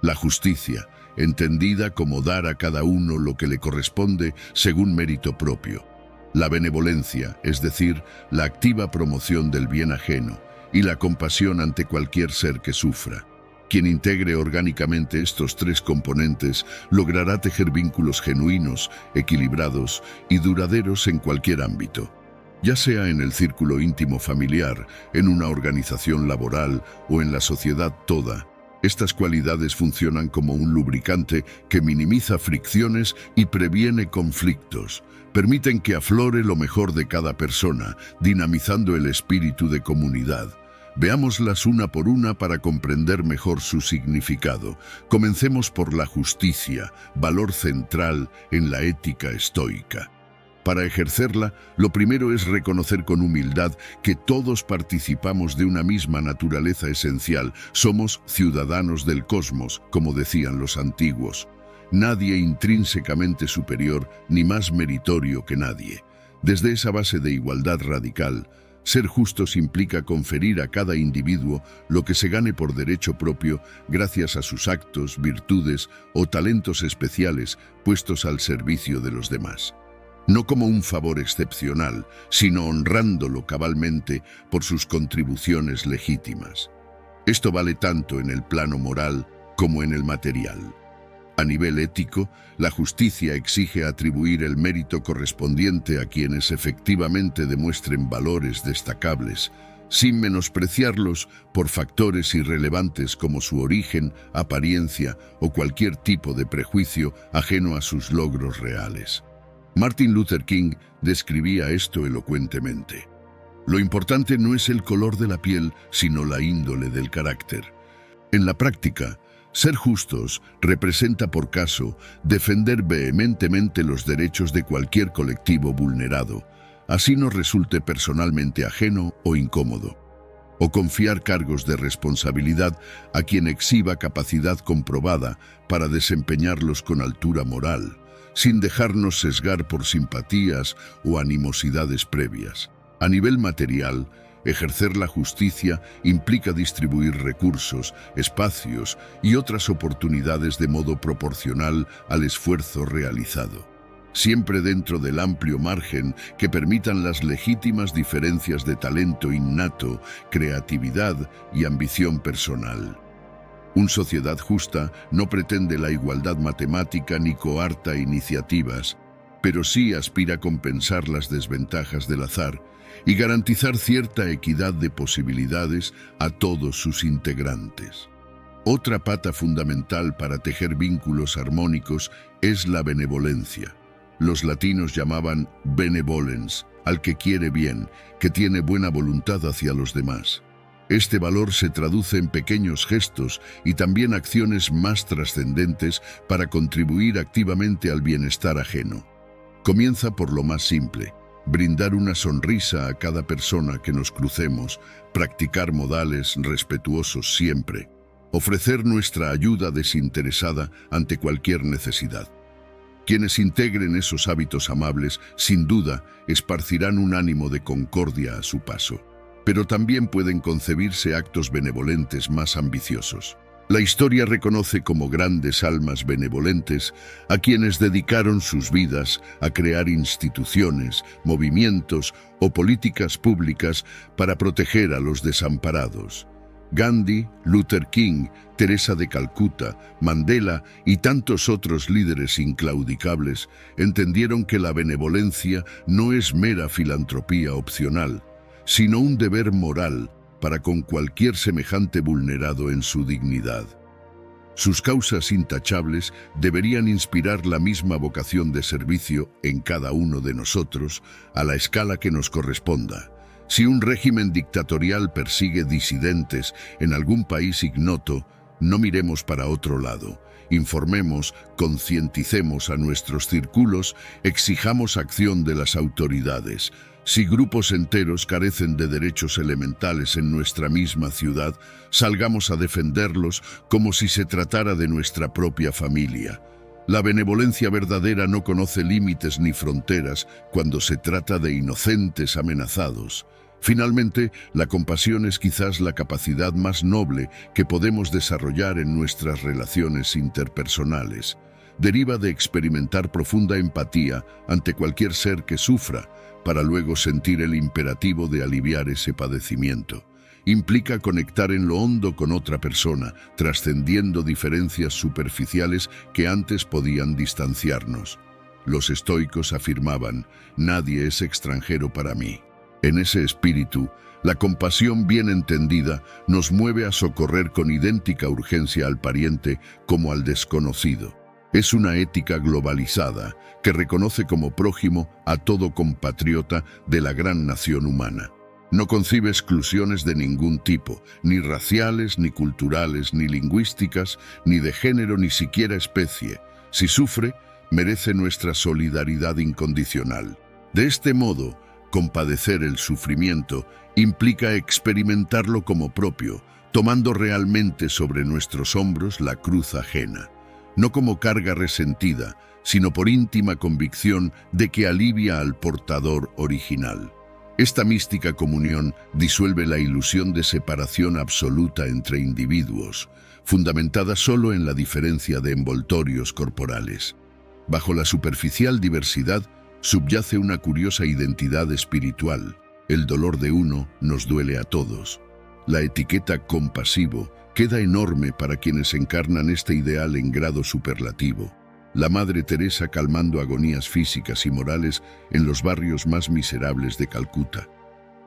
la justicia, entendida como dar a cada uno lo que le corresponde según mérito propio; la benevolencia, es decir, la activa promoción del bien ajeno; y la compasión ante cualquier ser que sufra. Quien integre orgánicamente estos tres componentes logrará tejer vínculos genuinos, equilibrados y duraderos en cualquier ámbito, ya sea en el círculo íntimo familiar, en una organización laboral o en la sociedad toda. Estas cualidades funcionan como un lubricante que minimiza fricciones y previene conflictos. Permiten que aflore lo mejor de cada persona, dinamizando el espíritu de comunidad. Veámoslas una por una para comprender mejor su significado. Comencemos por la justicia, valor central en la ética estoica. Para ejercerla, lo primero es reconocer con humildad que todos participamos de una misma naturaleza esencial. Somos ciudadanos del cosmos, como decían los antiguos. Nadie intrínsecamente superior ni más meritorio que nadie. Desde esa base de igualdad radical, ser justos implica conferir a cada individuo lo que se gane por derecho propio gracias a sus actos, virtudes o talentos especiales puestos al servicio de los demás. No como un favor excepcional, sino honrándolo cabalmente por sus contribuciones legítimas. Esto vale tanto en el plano moral como en el material. A nivel ético, la justicia exige atribuir el mérito correspondiente a quienes efectivamente demuestren valores destacables, sin menospreciarlos por factores irrelevantes como su origen, apariencia o cualquier tipo de prejuicio ajeno a sus logros reales. Martin Luther King describía esto elocuentemente. Lo importante no es el color de la piel, sino la índole del carácter. En la práctica, ser justos representa, por caso, defender vehementemente los derechos de cualquier colectivo vulnerado, así nos resulte personalmente ajeno o incómodo. O confiar cargos de responsabilidad a quien exhiba capacidad comprobada para desempeñarlos con altura moral, sin dejarnos sesgar por simpatías o animosidades previas. A nivel material, ejercer la justicia implica distribuir recursos, espacios y otras oportunidades de modo proporcional al esfuerzo realizado, siempre dentro del amplio margen que permitan las legítimas diferencias de talento innato, creatividad y ambición personal. Una sociedad justa no pretende la igualdad matemática ni coarta iniciativas, pero sí aspira a compensar las desventajas del azar y garantizar cierta equidad de posibilidades a todos sus integrantes. Otra pata fundamental para tejer vínculos armónicos es la benevolencia. Los latinos llamaban benevolens al que quiere bien, que tiene buena voluntad hacia los demás. Este valor se traduce en pequeños gestos y también acciones más trascendentes para contribuir activamente al bienestar ajeno. Comienza por lo más simple: brindar una sonrisa a cada persona que nos crucemos, practicar modales respetuosos siempre, ofrecer nuestra ayuda desinteresada ante cualquier necesidad. Quienes integren esos hábitos amables, sin duda, esparcirán un ánimo de concordia a su paso. Pero también pueden concebirse actos benevolentes más ambiciosos. La historia reconoce como grandes almas benevolentes a quienes dedicaron sus vidas a crear instituciones, movimientos o políticas públicas para proteger a los desamparados. Gandhi, Luther King, Teresa de Calcuta, Mandela y tantos otros líderes inclaudicables entendieron que la benevolencia no es mera filantropía opcional, sino un deber moral para con cualquier semejante vulnerado en su dignidad. Sus causas intachables deberían inspirar la misma vocación de servicio en cada uno de nosotros, a la escala que nos corresponda. Si un régimen dictatorial persigue disidentes en algún país ignoto, no miremos para otro lado. Informemos, concienticemos a nuestros círculos, exijamos acción de las autoridades. Si grupos enteros carecen de derechos elementales en nuestra misma ciudad, salgamos a defenderlos como si se tratara de nuestra propia familia. La benevolencia verdadera no conoce límites ni fronteras cuando se trata de inocentes amenazados. Finalmente, la compasión es quizás la capacidad más noble que podemos desarrollar en nuestras relaciones interpersonales. Deriva de experimentar profunda empatía ante cualquier ser que sufra, para luego sentir el imperativo de aliviar ese padecimiento. Implica conectar en lo hondo con otra persona, trascendiendo diferencias superficiales que antes podían distanciarnos. Los estoicos afirmaban: nadie es extranjero para mí. En ese espíritu, la compasión bien entendida nos mueve a socorrer con idéntica urgencia al pariente como al desconocido. Es una ética globalizada que reconoce como prójimo a todo compatriota de la gran nación humana. No concibe exclusiones de ningún tipo, ni raciales, ni culturales, ni lingüísticas, ni de género, ni siquiera especie. Si sufre, merece nuestra solidaridad incondicional. De este modo, compadecer el sufrimiento implica experimentarlo como propio, tomando realmente sobre nuestros hombros la cruz ajena. No como carga resentida, sino por íntima convicción de que alivia al portador original. Esta mística comunión disuelve la ilusión de separación absoluta entre individuos, fundamentada solo en la diferencia de envoltorios corporales. Bajo la superficial diversidad subyace una curiosa identidad espiritual. El dolor de uno nos duele a todos. La etiqueta compasivo queda enorme para quienes encarnan este ideal en grado superlativo. La Madre Teresa calmando agonías físicas y morales en los barrios más miserables de Calcuta.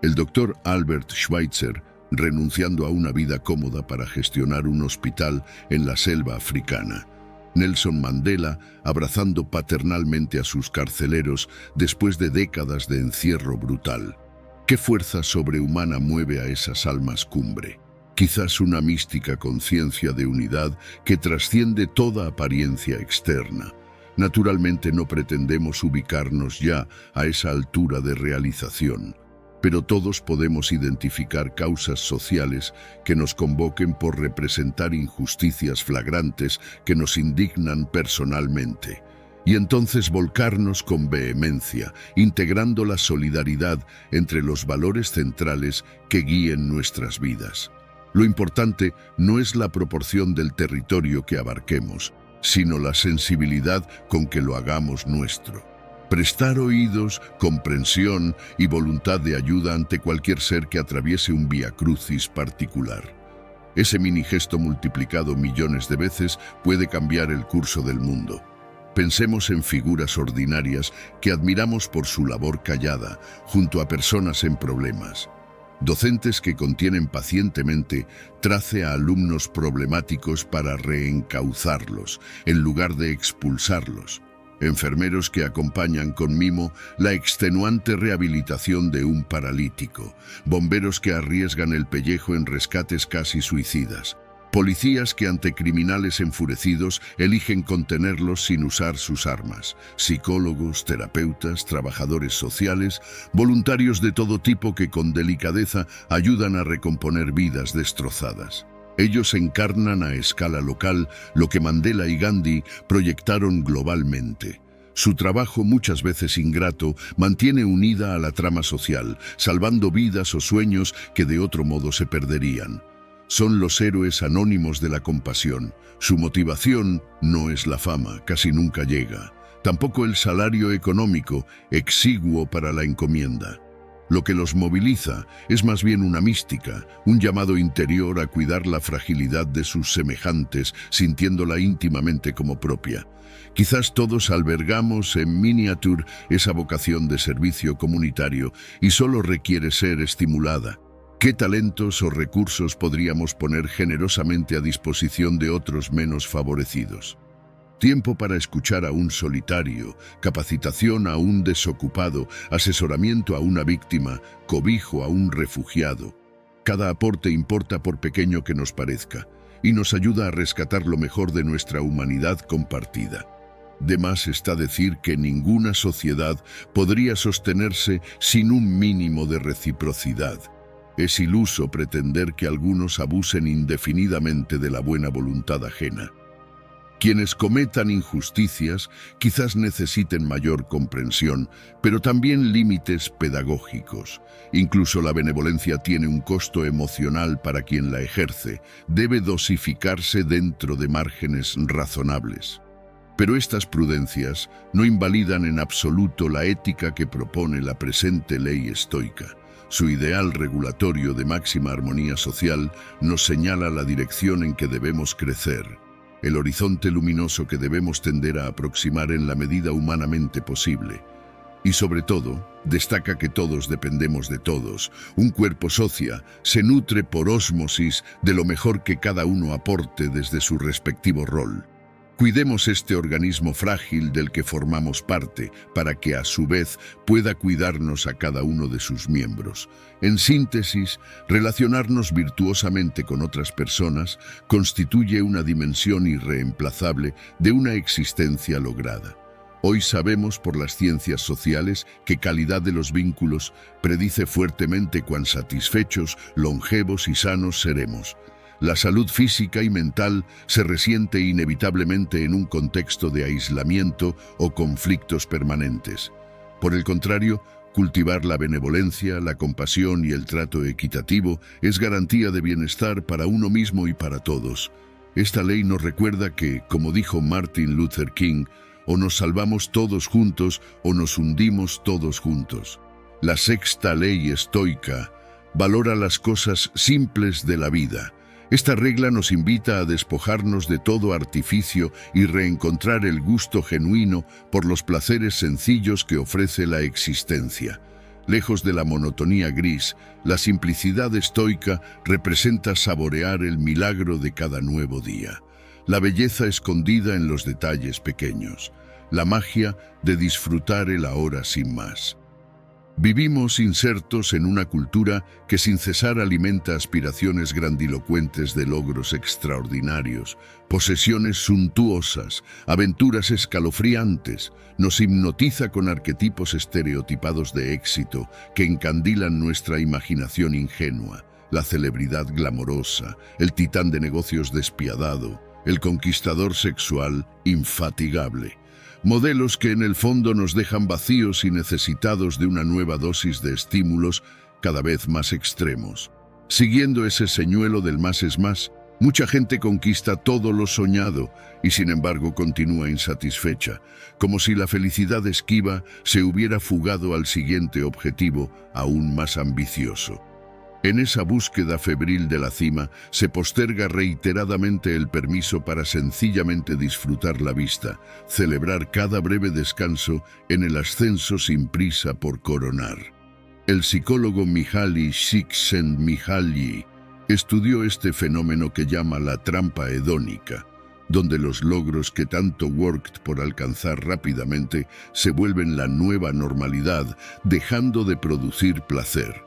El doctor Albert Schweitzer renunciando a una vida cómoda para gestionar un hospital en la selva africana. Nelson Mandela abrazando paternalmente a sus carceleros después de décadas de encierro brutal. ¿Qué fuerza sobrehumana mueve a esas almas cumbre? Quizás una mística conciencia de unidad que trasciende toda apariencia externa. Naturalmente no pretendemos ubicarnos ya a esa altura de realización, pero todos podemos identificar causas sociales que nos convoquen por representar injusticias flagrantes que nos indignan personalmente. Y entonces volcarnos con vehemencia, integrando la solidaridad entre los valores centrales que guíen nuestras vidas. Lo importante no es la proporción del territorio que abarquemos, sino la sensibilidad con que lo hagamos nuestro. Prestar oídos, comprensión y voluntad de ayuda ante cualquier ser que atraviese un vía crucis particular. Ese mini gesto multiplicado millones de veces puede cambiar el curso del mundo. Pensemos en figuras ordinarias que admiramos por su labor callada, junto a personas en problemas. Docentes que contienen pacientemente trace a alumnos problemáticos para reencauzarlos, en lugar de expulsarlos. Enfermeros que acompañan con mimo la extenuante rehabilitación de un paralítico. Bomberos que arriesgan el pellejo en rescates casi suicidas. Policías que ante criminales enfurecidos eligen contenerlos sin usar sus armas. Psicólogos, terapeutas, trabajadores sociales, voluntarios de todo tipo que con delicadeza ayudan a recomponer vidas destrozadas. Ellos encarnan a escala local lo que Mandela y Gandhi proyectaron globalmente. Su trabajo, muchas veces ingrato, mantiene unida a la trama social, salvando vidas o sueños que de otro modo se perderían. Son los héroes anónimos de la compasión. Su motivación no es la fama, casi nunca llega. Tampoco el salario económico, exiguo para la encomienda. Lo que los moviliza es más bien una mística, un llamado interior a cuidar la fragilidad de sus semejantes, sintiéndola íntimamente como propia. Quizás todos albergamos en miniature esa vocación de servicio comunitario y solo requiere ser estimulada. ¿Qué talentos o recursos podríamos poner generosamente a disposición de otros menos favorecidos? Tiempo para escuchar a un solitario, capacitación a un desocupado, asesoramiento a una víctima, cobijo a un refugiado. Cada aporte importa por pequeño que nos parezca y nos ayuda a rescatar lo mejor de nuestra humanidad compartida. De más está decir que ninguna sociedad podría sostenerse sin un mínimo de reciprocidad. Es iluso pretender que algunos abusen indefinidamente de la buena voluntad ajena. Quienes cometan injusticias quizás necesiten mayor comprensión, pero también límites pedagógicos. Incluso la benevolencia tiene un costo emocional para quien la ejerce. Debe dosificarse dentro de márgenes razonables. Pero estas prudencias no invalidan en absoluto la ética que propone la presente ley estoica. Su ideal regulatorio de máxima armonía social nos señala la dirección en que debemos crecer, el horizonte luminoso que debemos tender a aproximar en la medida humanamente posible. Y sobre todo, destaca que todos dependemos de todos. Un cuerpo socia se nutre por ósmosis de lo mejor que cada uno aporte desde su respectivo rol. Cuidemos este organismo frágil del que formamos parte, para que a su vez pueda cuidarnos a cada uno de sus miembros. En síntesis, relacionarnos virtuosamente con otras personas constituye una dimensión irreemplazable de una existencia lograda. Hoy sabemos por las ciencias sociales que calidad de los vínculos predice fuertemente cuán satisfechos, longevos y sanos seremos. La salud física y mental se resiente inevitablemente en un contexto de aislamiento o conflictos permanentes. Por el contrario, cultivar la benevolencia, la compasión y el trato equitativo es garantía de bienestar para uno mismo y para todos. Esta ley nos recuerda que, como dijo Martin Luther King, o nos salvamos todos juntos o nos hundimos todos juntos. La sexta ley estoica valora las cosas simples de la vida. Esta regla nos invita a despojarnos de todo artificio y reencontrar el gusto genuino por los placeres sencillos que ofrece la existencia. Lejos de la monotonía gris, la simplicidad estoica representa saborear el milagro de cada nuevo día, la belleza escondida en los detalles pequeños, la magia de disfrutar el ahora sin más. Vivimos insertos en una cultura que sin cesar alimenta aspiraciones grandilocuentes de logros extraordinarios, posesiones suntuosas, aventuras escalofriantes, nos hipnotiza con arquetipos estereotipados de éxito que encandilan nuestra imaginación ingenua, la celebridad glamorosa, el titán de negocios despiadado, el conquistador sexual infatigable. Modelos que en el fondo nos dejan vacíos y necesitados de una nueva dosis de estímulos cada vez más extremos. Siguiendo ese señuelo del más es más, mucha gente conquista todo lo soñado y sin embargo continúa insatisfecha, como si la felicidad esquiva se hubiera fugado al siguiente objetivo aún más ambicioso. En esa búsqueda febril de la cima se posterga reiteradamente el permiso para sencillamente disfrutar la vista, celebrar cada breve descanso en el ascenso sin prisa por coronar. El psicólogo Mihaly Csikszentmihalyi estudió este fenómeno que llama la trampa hedónica, donde los logros que tanto worked por alcanzar rápidamente se vuelven la nueva normalidad, dejando de producir placer.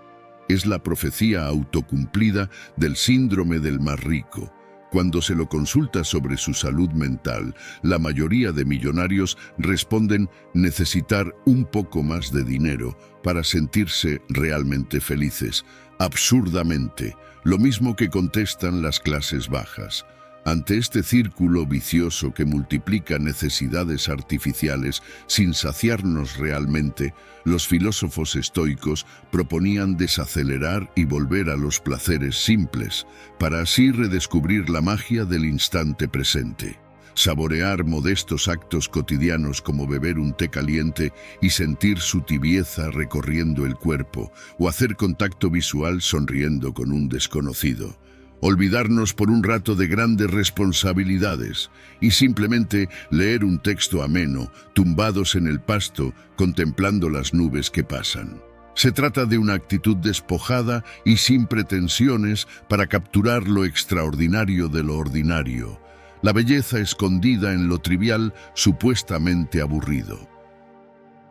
Es la profecía autocumplida del síndrome del más rico. Cuando se lo consulta sobre su salud mental, la mayoría de millonarios responden necesitar un poco más de dinero para sentirse realmente felices. Absurdamente, lo mismo que contestan las clases bajas. Ante este círculo vicioso que multiplica necesidades artificiales sin saciarnos realmente, los filósofos estoicos proponían desacelerar y volver a los placeres simples, para así redescubrir la magia del instante presente. Saborear modestos actos cotidianos como beber un té caliente y sentir su tibieza recorriendo el cuerpo, o hacer contacto visual sonriendo con un desconocido. Olvidarnos por un rato de grandes responsabilidades y simplemente leer un texto ameno, tumbados en el pasto, contemplando las nubes que pasan. Se trata de una actitud despojada y sin pretensiones para capturar lo extraordinario de lo ordinario, la belleza escondida en lo trivial supuestamente aburrido.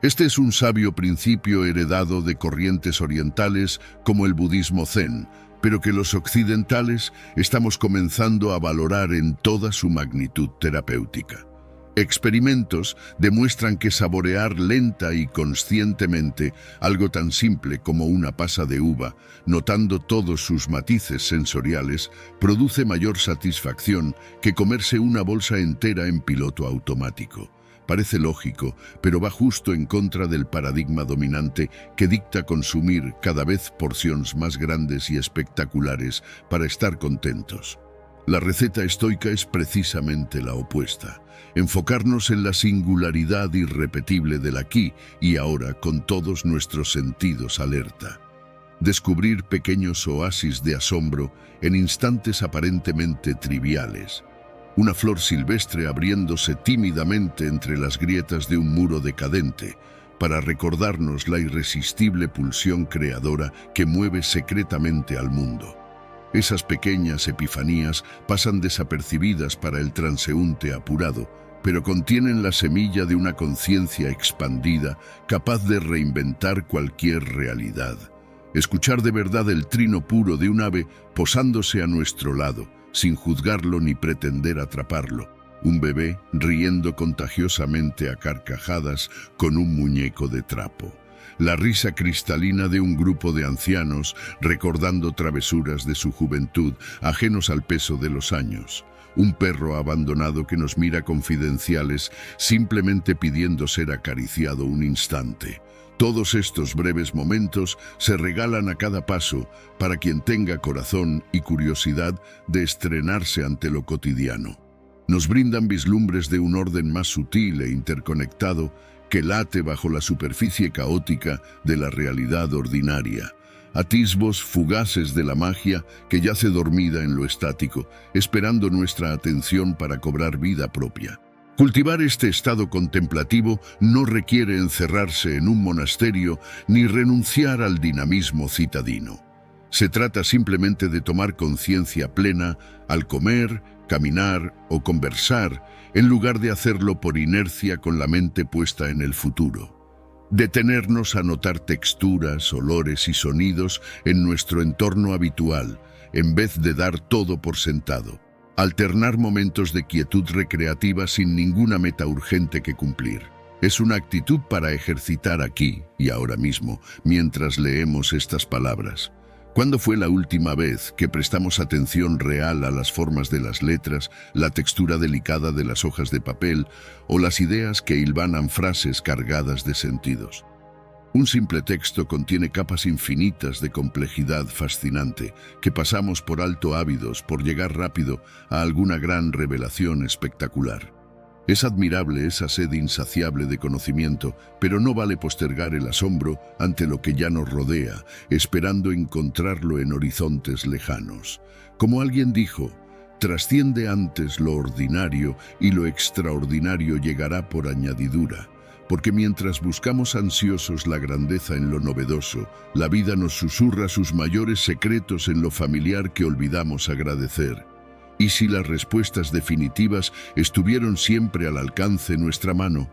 Este es un sabio principio heredado de corrientes orientales como el budismo zen, pero que los occidentales estamos comenzando a valorar en toda su magnitud terapéutica. Experimentos demuestran que saborear lenta y conscientemente algo tan simple como una pasa de uva, notando todos sus matices sensoriales, produce mayor satisfacción que comerse una bolsa entera en piloto automático. Parece lógico, pero va justo en contra del paradigma dominante que dicta consumir cada vez porciones más grandes y espectaculares para estar contentos. La receta estoica es precisamente la opuesta. Enfocarnos en la singularidad irrepetible del aquí y ahora con todos nuestros sentidos alerta. Descubrir pequeños oasis de asombro en instantes aparentemente triviales. Una flor silvestre abriéndose tímidamente entre las grietas de un muro decadente, para recordarnos la irresistible pulsión creadora que mueve secretamente al mundo. Esas pequeñas epifanías pasan desapercibidas para el transeúnte apurado, pero contienen la semilla de una conciencia expandida capaz de reinventar cualquier realidad. Escuchar de verdad el trino puro de un ave posándose a nuestro lado, sin juzgarlo ni pretender atraparlo. Un bebé riendo contagiosamente a carcajadas con un muñeco de trapo. La risa cristalina de un grupo de ancianos recordando travesuras de su juventud, ajenos al peso de los años. Un perro abandonado que nos mira confidenciales, simplemente pidiendo ser acariciado un instante. Todos estos breves momentos se regalan a cada paso para quien tenga corazón y curiosidad de estrenarse ante lo cotidiano. Nos brindan vislumbres de un orden más sutil e interconectado que late bajo la superficie caótica de la realidad ordinaria. Atisbos fugaces de la magia que yace dormida en lo estático, esperando nuestra atención para cobrar vida propia. Cultivar este estado contemplativo no requiere encerrarse en un monasterio ni renunciar al dinamismo citadino. Se trata simplemente de tomar conciencia plena al comer, caminar o conversar, en lugar de hacerlo por inercia con la mente puesta en el futuro. Detenernos a notar texturas, olores y sonidos en nuestro entorno habitual, en vez de dar todo por sentado. Alternar momentos de quietud recreativa sin ninguna meta urgente que cumplir. Es una actitud para ejercitar aquí y ahora mismo, mientras leemos estas palabras. ¿Cuándo fue la última vez que prestamos atención real a las formas de las letras, la textura delicada de las hojas de papel o las ideas que hilvanan frases cargadas de sentidos? Un simple texto contiene capas infinitas de complejidad fascinante que pasamos por alto ávidos por llegar rápido a alguna gran revelación espectacular. Es admirable esa sed insaciable de conocimiento, pero no vale postergar el asombro ante lo que ya nos rodea, esperando encontrarlo en horizontes lejanos. Como alguien dijo, trasciende antes lo ordinario y lo extraordinario llegará por añadidura. Porque mientras buscamos ansiosos la grandeza en lo novedoso, la vida nos susurra sus mayores secretos en lo familiar que olvidamos agradecer. ¿Y si las respuestas definitivas estuvieron siempre al alcance de nuestra mano?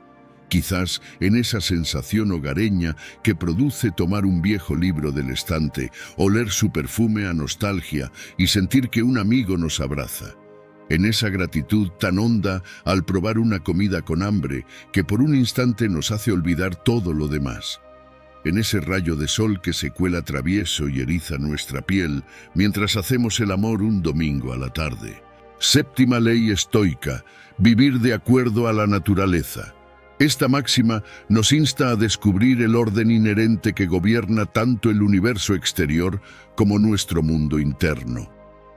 Quizás en esa sensación hogareña que produce tomar un viejo libro del estante, oler su perfume a nostalgia y sentir que un amigo nos abraza. En esa gratitud tan honda al probar una comida con hambre que por un instante nos hace olvidar todo lo demás. En ese rayo de sol que se cuela travieso y eriza nuestra piel mientras hacemos el amor un domingo a la tarde. Séptima ley estoica: vivir de acuerdo a la naturaleza. Esta máxima nos insta a descubrir el orden inherente que gobierna tanto el universo exterior como nuestro mundo interno.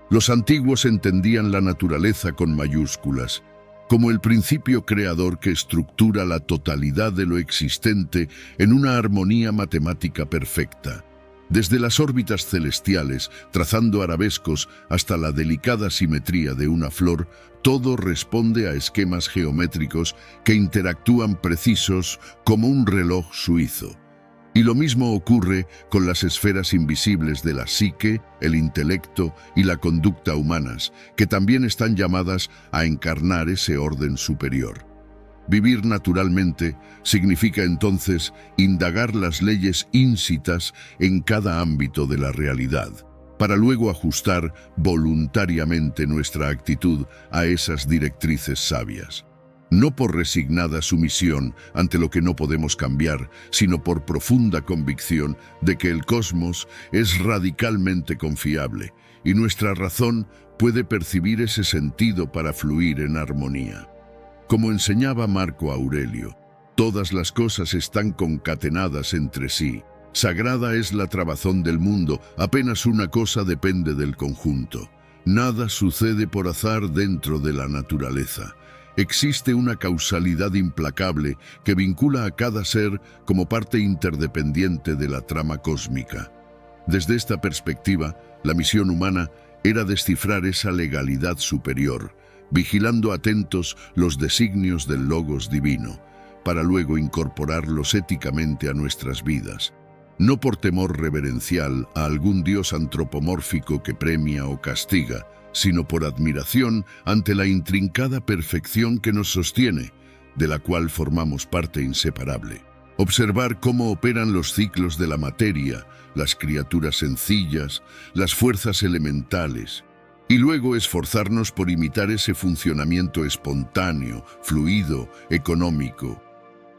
Los antiguos entendían la naturaleza con mayúsculas, como el principio creador que estructura la totalidad de lo existente en una armonía matemática perfecta. Desde las órbitas celestiales, trazando arabescos hasta la delicada simetría de una flor, todo responde a esquemas geométricos que interactúan precisos como un reloj suizo. Y lo mismo ocurre con las esferas invisibles de la psique, el intelecto y la conducta humanas, que también están llamadas a encarnar ese orden superior. Vivir naturalmente significa entonces indagar las leyes íncitas en cada ámbito de la realidad, para luego ajustar voluntariamente nuestra actitud a esas directrices sabias. No por resignada sumisión ante lo que no podemos cambiar, sino por profunda convicción de que el cosmos es radicalmente confiable y nuestra razón puede percibir ese sentido para fluir en armonía. Como enseñaba Marco Aurelio, todas las cosas están concatenadas entre sí. Sagrada es la trabazón del mundo, apenas una cosa depende del conjunto. Nada sucede por azar dentro de la naturaleza. Existe una causalidad implacable que vincula a cada ser como parte interdependiente de la trama cósmica. Desde esta perspectiva, la misión humana era descifrar esa legalidad superior, vigilando atentos los designios del Logos divino, para luego incorporarlos éticamente a nuestras vidas. No por temor reverencial a algún dios antropomórfico que premia o castiga, sino por admiración ante la intrincada perfección que nos sostiene, de la cual formamos parte inseparable. Observar cómo operan los ciclos de la materia, las criaturas sencillas, las fuerzas elementales, y luego esforzarnos por imitar ese funcionamiento espontáneo, fluido, económico,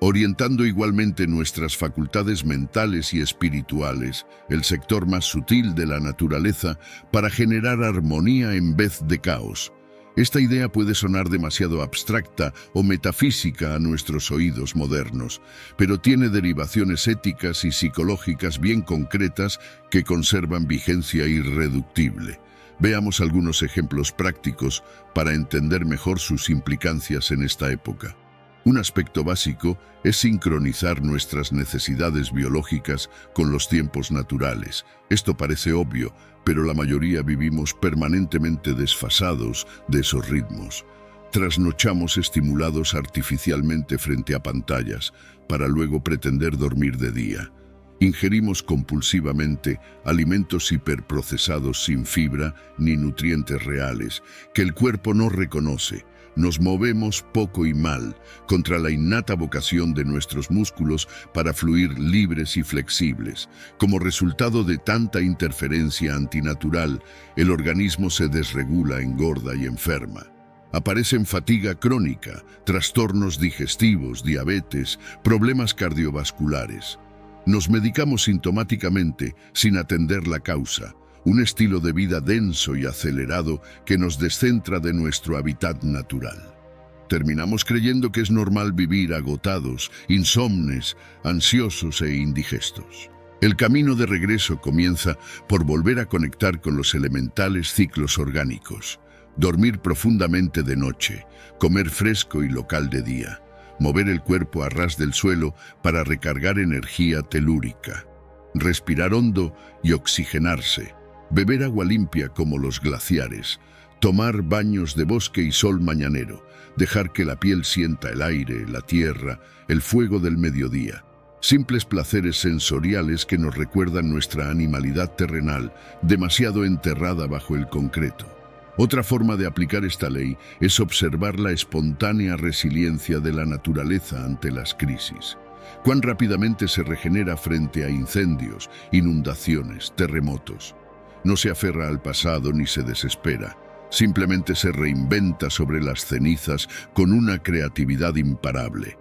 orientando igualmente nuestras facultades mentales y espirituales, el sector más sutil de la naturaleza, para generar armonía en vez de caos. Esta idea puede sonar demasiado abstracta o metafísica a nuestros oídos modernos, pero tiene derivaciones éticas y psicológicas bien concretas que conservan vigencia irreductible. Veamos algunos ejemplos prácticos para entender mejor sus implicancias en esta época. Un aspecto básico es sincronizar nuestras necesidades biológicas con los tiempos naturales. Esto parece obvio, pero la mayoría vivimos permanentemente desfasados de esos ritmos. Trasnochamos estimulados artificialmente frente a pantallas, para luego pretender dormir de día. Ingerimos compulsivamente alimentos hiperprocesados sin fibra ni nutrientes reales, que el cuerpo no reconoce, Nos movemos poco y mal contra la innata vocación de nuestros músculos para fluir libres y flexibles. Como resultado de tanta interferencia antinatural, el organismo se desregula, engorda y enferma. Aparecen fatiga crónica, trastornos digestivos, diabetes, problemas cardiovasculares. Nos medicamos sintomáticamente sin atender la causa. Un estilo de vida denso y acelerado que nos descentra de nuestro hábitat natural. Terminamos creyendo que es normal vivir agotados, insomnes, ansiosos e indigestos. El camino de regreso comienza por volver a conectar con los elementales ciclos orgánicos, dormir profundamente de noche, comer fresco y local de día, mover el cuerpo a ras del suelo para recargar energía telúrica, respirar hondo y oxigenarse, beber agua limpia como los glaciares, tomar baños de bosque y sol mañanero, dejar que la piel sienta el aire, la tierra, el fuego del mediodía. Simples placeres sensoriales que nos recuerdan nuestra animalidad terrenal, demasiado enterrada bajo el concreto. Otra forma de aplicar esta ley es observar la espontánea resiliencia de la naturaleza ante las crisis. Cuán rápidamente se regenera frente a incendios, inundaciones, terremotos. No se aferra al pasado ni se desespera. Simplemente se reinventa sobre las cenizas con una creatividad imparable.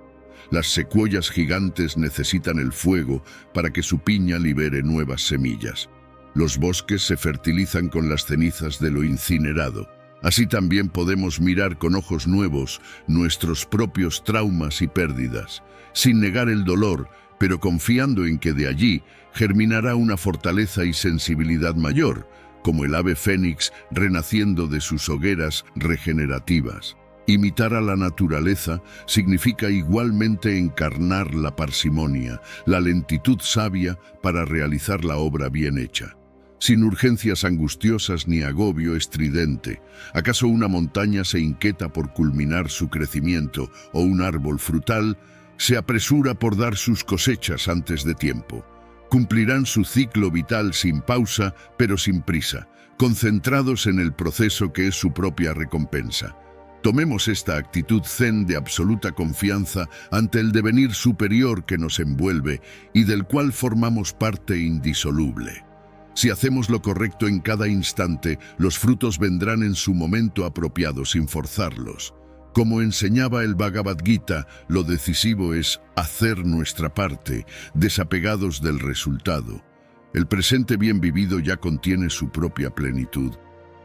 Las secuoyas gigantes necesitan el fuego para que su piña libere nuevas semillas. Los bosques se fertilizan con las cenizas de lo incinerado. Así también podemos mirar con ojos nuevos nuestros propios traumas y pérdidas, sin negar el dolor, pero confiando en que de allí germinará una fortaleza y sensibilidad mayor, como el ave fénix renaciendo de sus hogueras regenerativas. Imitar a la naturaleza significa igualmente encarnar la parsimonia, la lentitud sabia para realizar la obra bien hecha. Sin urgencias angustiosas ni agobio estridente. ¿Acaso una montaña se inquieta por culminar su crecimiento o un árbol frutal se apresura por dar sus cosechas antes de tiempo? Cumplirán su ciclo vital sin pausa, pero sin prisa, concentrados en el proceso que es su propia recompensa. Tomemos esta actitud zen de absoluta confianza ante el devenir superior que nos envuelve y del cual formamos parte indisoluble. Si hacemos lo correcto en cada instante, los frutos vendrán en su momento apropiado sin forzarlos. Como enseñaba el Bhagavad Gita, lo decisivo es hacer nuestra parte, desapegados del resultado. El presente bien vivido ya contiene su propia plenitud.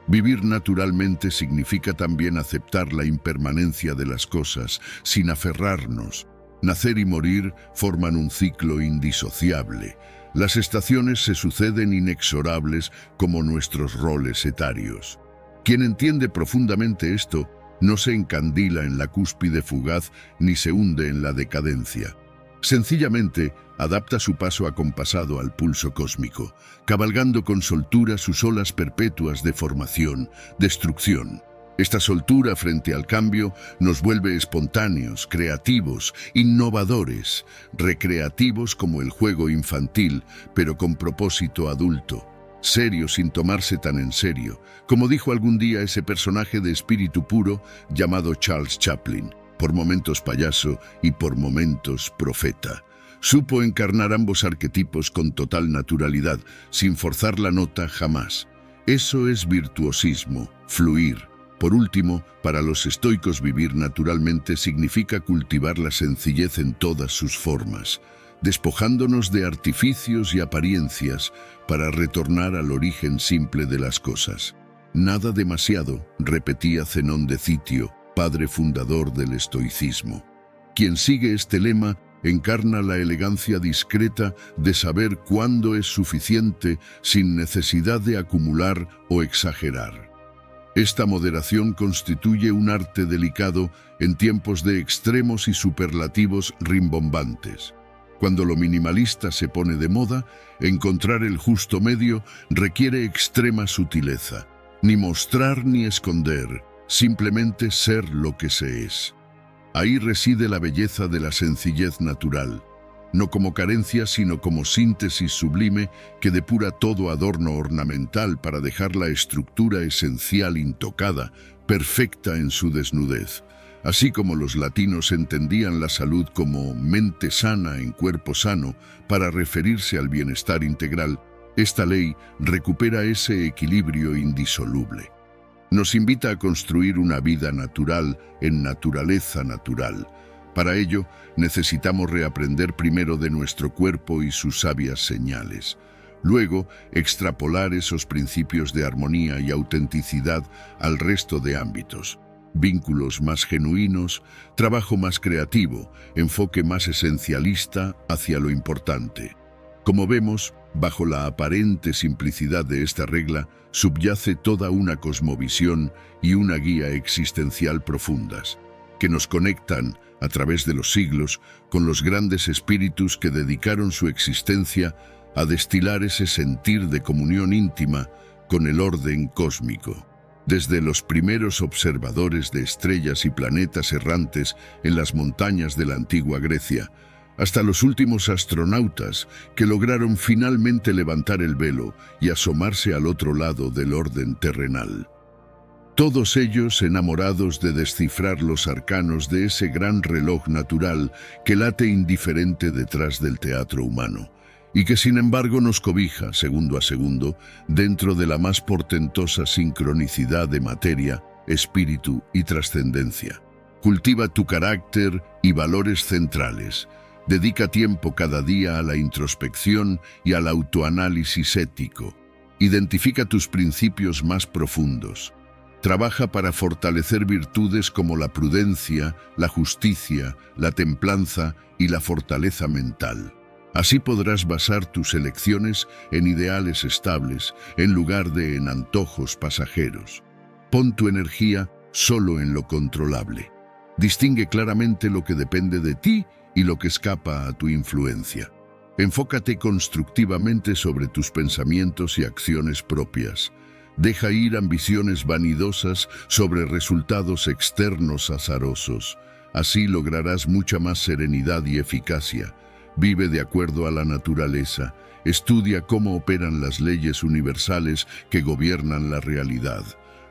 Vivir naturalmente significa también aceptar la impermanencia de las cosas, sin aferrarnos. Nacer y morir forman un ciclo indisociable. Las estaciones se suceden inexorables como nuestros roles etarios. Quien entiende profundamente esto, no se encandila en la cúspide fugaz ni se hunde en la decadencia. Sencillamente, adapta su paso acompasado al pulso cósmico, cabalgando con soltura sus olas perpetuas de formación, destrucción. Esta soltura frente al cambio nos vuelve espontáneos, creativos, innovadores, recreativos como el juego infantil, pero con propósito adulto. Serio sin tomarse tan en serio, como dijo algún día ese personaje de espíritu puro llamado Charles Chaplin, por momentos payaso y por momentos profeta. Supo encarnar ambos arquetipos con total naturalidad, sin forzar la nota jamás. Eso es virtuosismo, fluir. Por último, para los estoicos vivir naturalmente significa cultivar la sencillez en todas sus formas, despojándonos de artificios y apariencias para retornar al origen simple de las cosas. Nada demasiado, repetía Zenón de Citio, padre fundador del estoicismo. Quien sigue este lema encarna la elegancia discreta de saber cuándo es suficiente sin necesidad de acumular o exagerar. Esta moderación constituye un arte delicado en tiempos de extremos y superlativos rimbombantes. Cuando lo minimalista se pone de moda, encontrar el justo medio requiere extrema sutileza. Ni mostrar ni esconder, simplemente ser lo que se es. Ahí reside la belleza de la sencillez natural. no como carencia, sino como síntesis sublime que depura todo adorno ornamental para dejar la estructura esencial intocada, perfecta en su desnudez. Así como los latinos entendían la salud como mente sana en cuerpo sano para referirse al bienestar integral, esta ley recupera ese equilibrio indisoluble. Nos invita a construir una vida natural en naturaleza natural. Para ello, necesitamos reaprender primero de nuestro cuerpo y sus sabias señales. Luego, extrapolar esos principios de armonía y autenticidad al resto de ámbitos. Vínculos más genuinos, trabajo más creativo, enfoque más esencialista hacia lo importante. Como vemos, bajo la aparente simplicidad de esta regla, subyace toda una cosmovisión y una guía existencial profundas, que nos conectan, a través de los siglos, con los grandes espíritus que dedicaron su existencia a destilar ese sentir de comunión íntima con el orden cósmico. Desde los primeros observadores de estrellas y planetas errantes en las montañas de la antigua Grecia, hasta los últimos astronautas que lograron finalmente levantar el velo y asomarse al otro lado del orden terrenal. Todos ellos enamorados de descifrar los arcanos de ese gran reloj natural que late indiferente detrás del teatro humano, y que sin embargo nos cobija, segundo a segundo, dentro de la más portentosa sincronicidad de materia, espíritu y trascendencia. Cultiva tu carácter y valores centrales. Dedica tiempo cada día a la introspección y al autoanálisis ético. Identifica tus principios más profundos. Trabaja para fortalecer virtudes como la prudencia, la justicia, la templanza y la fortaleza mental. Así podrás basar tus elecciones en ideales estables, en lugar de en antojos pasajeros. Pon tu energía solo en lo controlable. Distingue claramente lo que depende de ti y lo que escapa a tu influencia. Enfócate constructivamente sobre tus pensamientos y acciones propias. Deja ir ambiciones vanidosas sobre resultados externos azarosos. Así lograrás mucha más serenidad y eficacia. Vive de acuerdo a la naturaleza. Estudia cómo operan las leyes universales que gobiernan la realidad.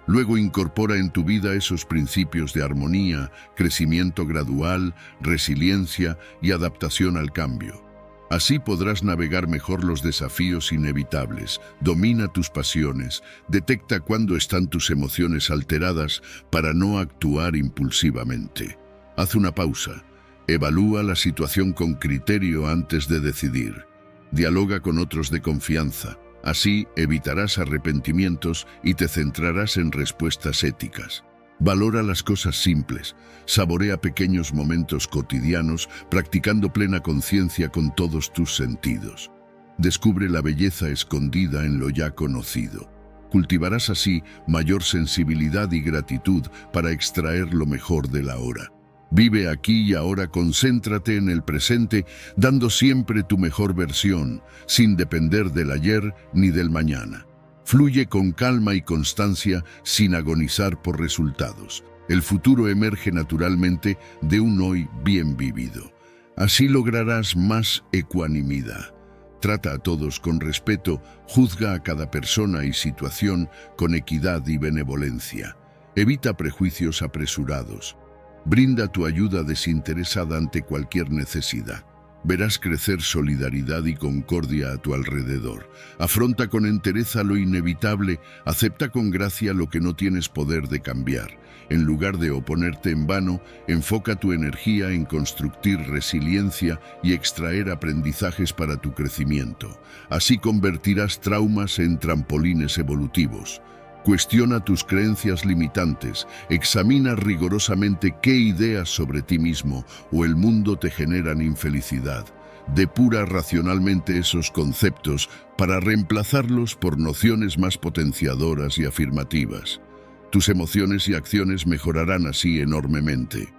Luego incorpora en tu vida esos principios de armonía, crecimiento gradual, resiliencia y adaptación al cambio. Así podrás navegar mejor los desafíos inevitables, domina tus pasiones, detecta cuándo están tus emociones alteradas para no actuar impulsivamente. Haz una pausa, evalúa la situación con criterio antes de decidir. Dialoga con otros de confianza, así evitarás arrepentimientos y te centrarás en respuestas éticas. Valora las cosas simples, saborea pequeños momentos cotidianos, practicando plena conciencia con todos tus sentidos. Descubre la belleza escondida en lo ya conocido. Cultivarás así mayor sensibilidad y gratitud para extraer lo mejor de la hora. Vive aquí y ahora, concéntrate en el presente, dando siempre tu mejor versión, sin depender del ayer ni del mañana. Fluye con calma y constancia sin agonizar por resultados. El futuro emerge naturalmente de un hoy bien vivido. Así lograrás más ecuanimidad. Trata a todos con respeto, juzga a cada persona y situación con equidad y benevolencia. Evita prejuicios apresurados. Brinda tu ayuda desinteresada ante cualquier necesidad. Verás crecer solidaridad y concordia a tu alrededor. Afronta con entereza lo inevitable, acepta con gracia lo que no tienes poder de cambiar. En lugar de oponerte en vano, enfoca tu energía en construir resiliencia y extraer aprendizajes para tu crecimiento. Así convertirás traumas en trampolines evolutivos. Cuestiona tus creencias limitantes, examina rigurosamente qué ideas sobre ti mismo o el mundo te generan infelicidad. Depura racionalmente esos conceptos para reemplazarlos por nociones más potenciadoras y afirmativas. Tus emociones y acciones mejorarán así enormemente.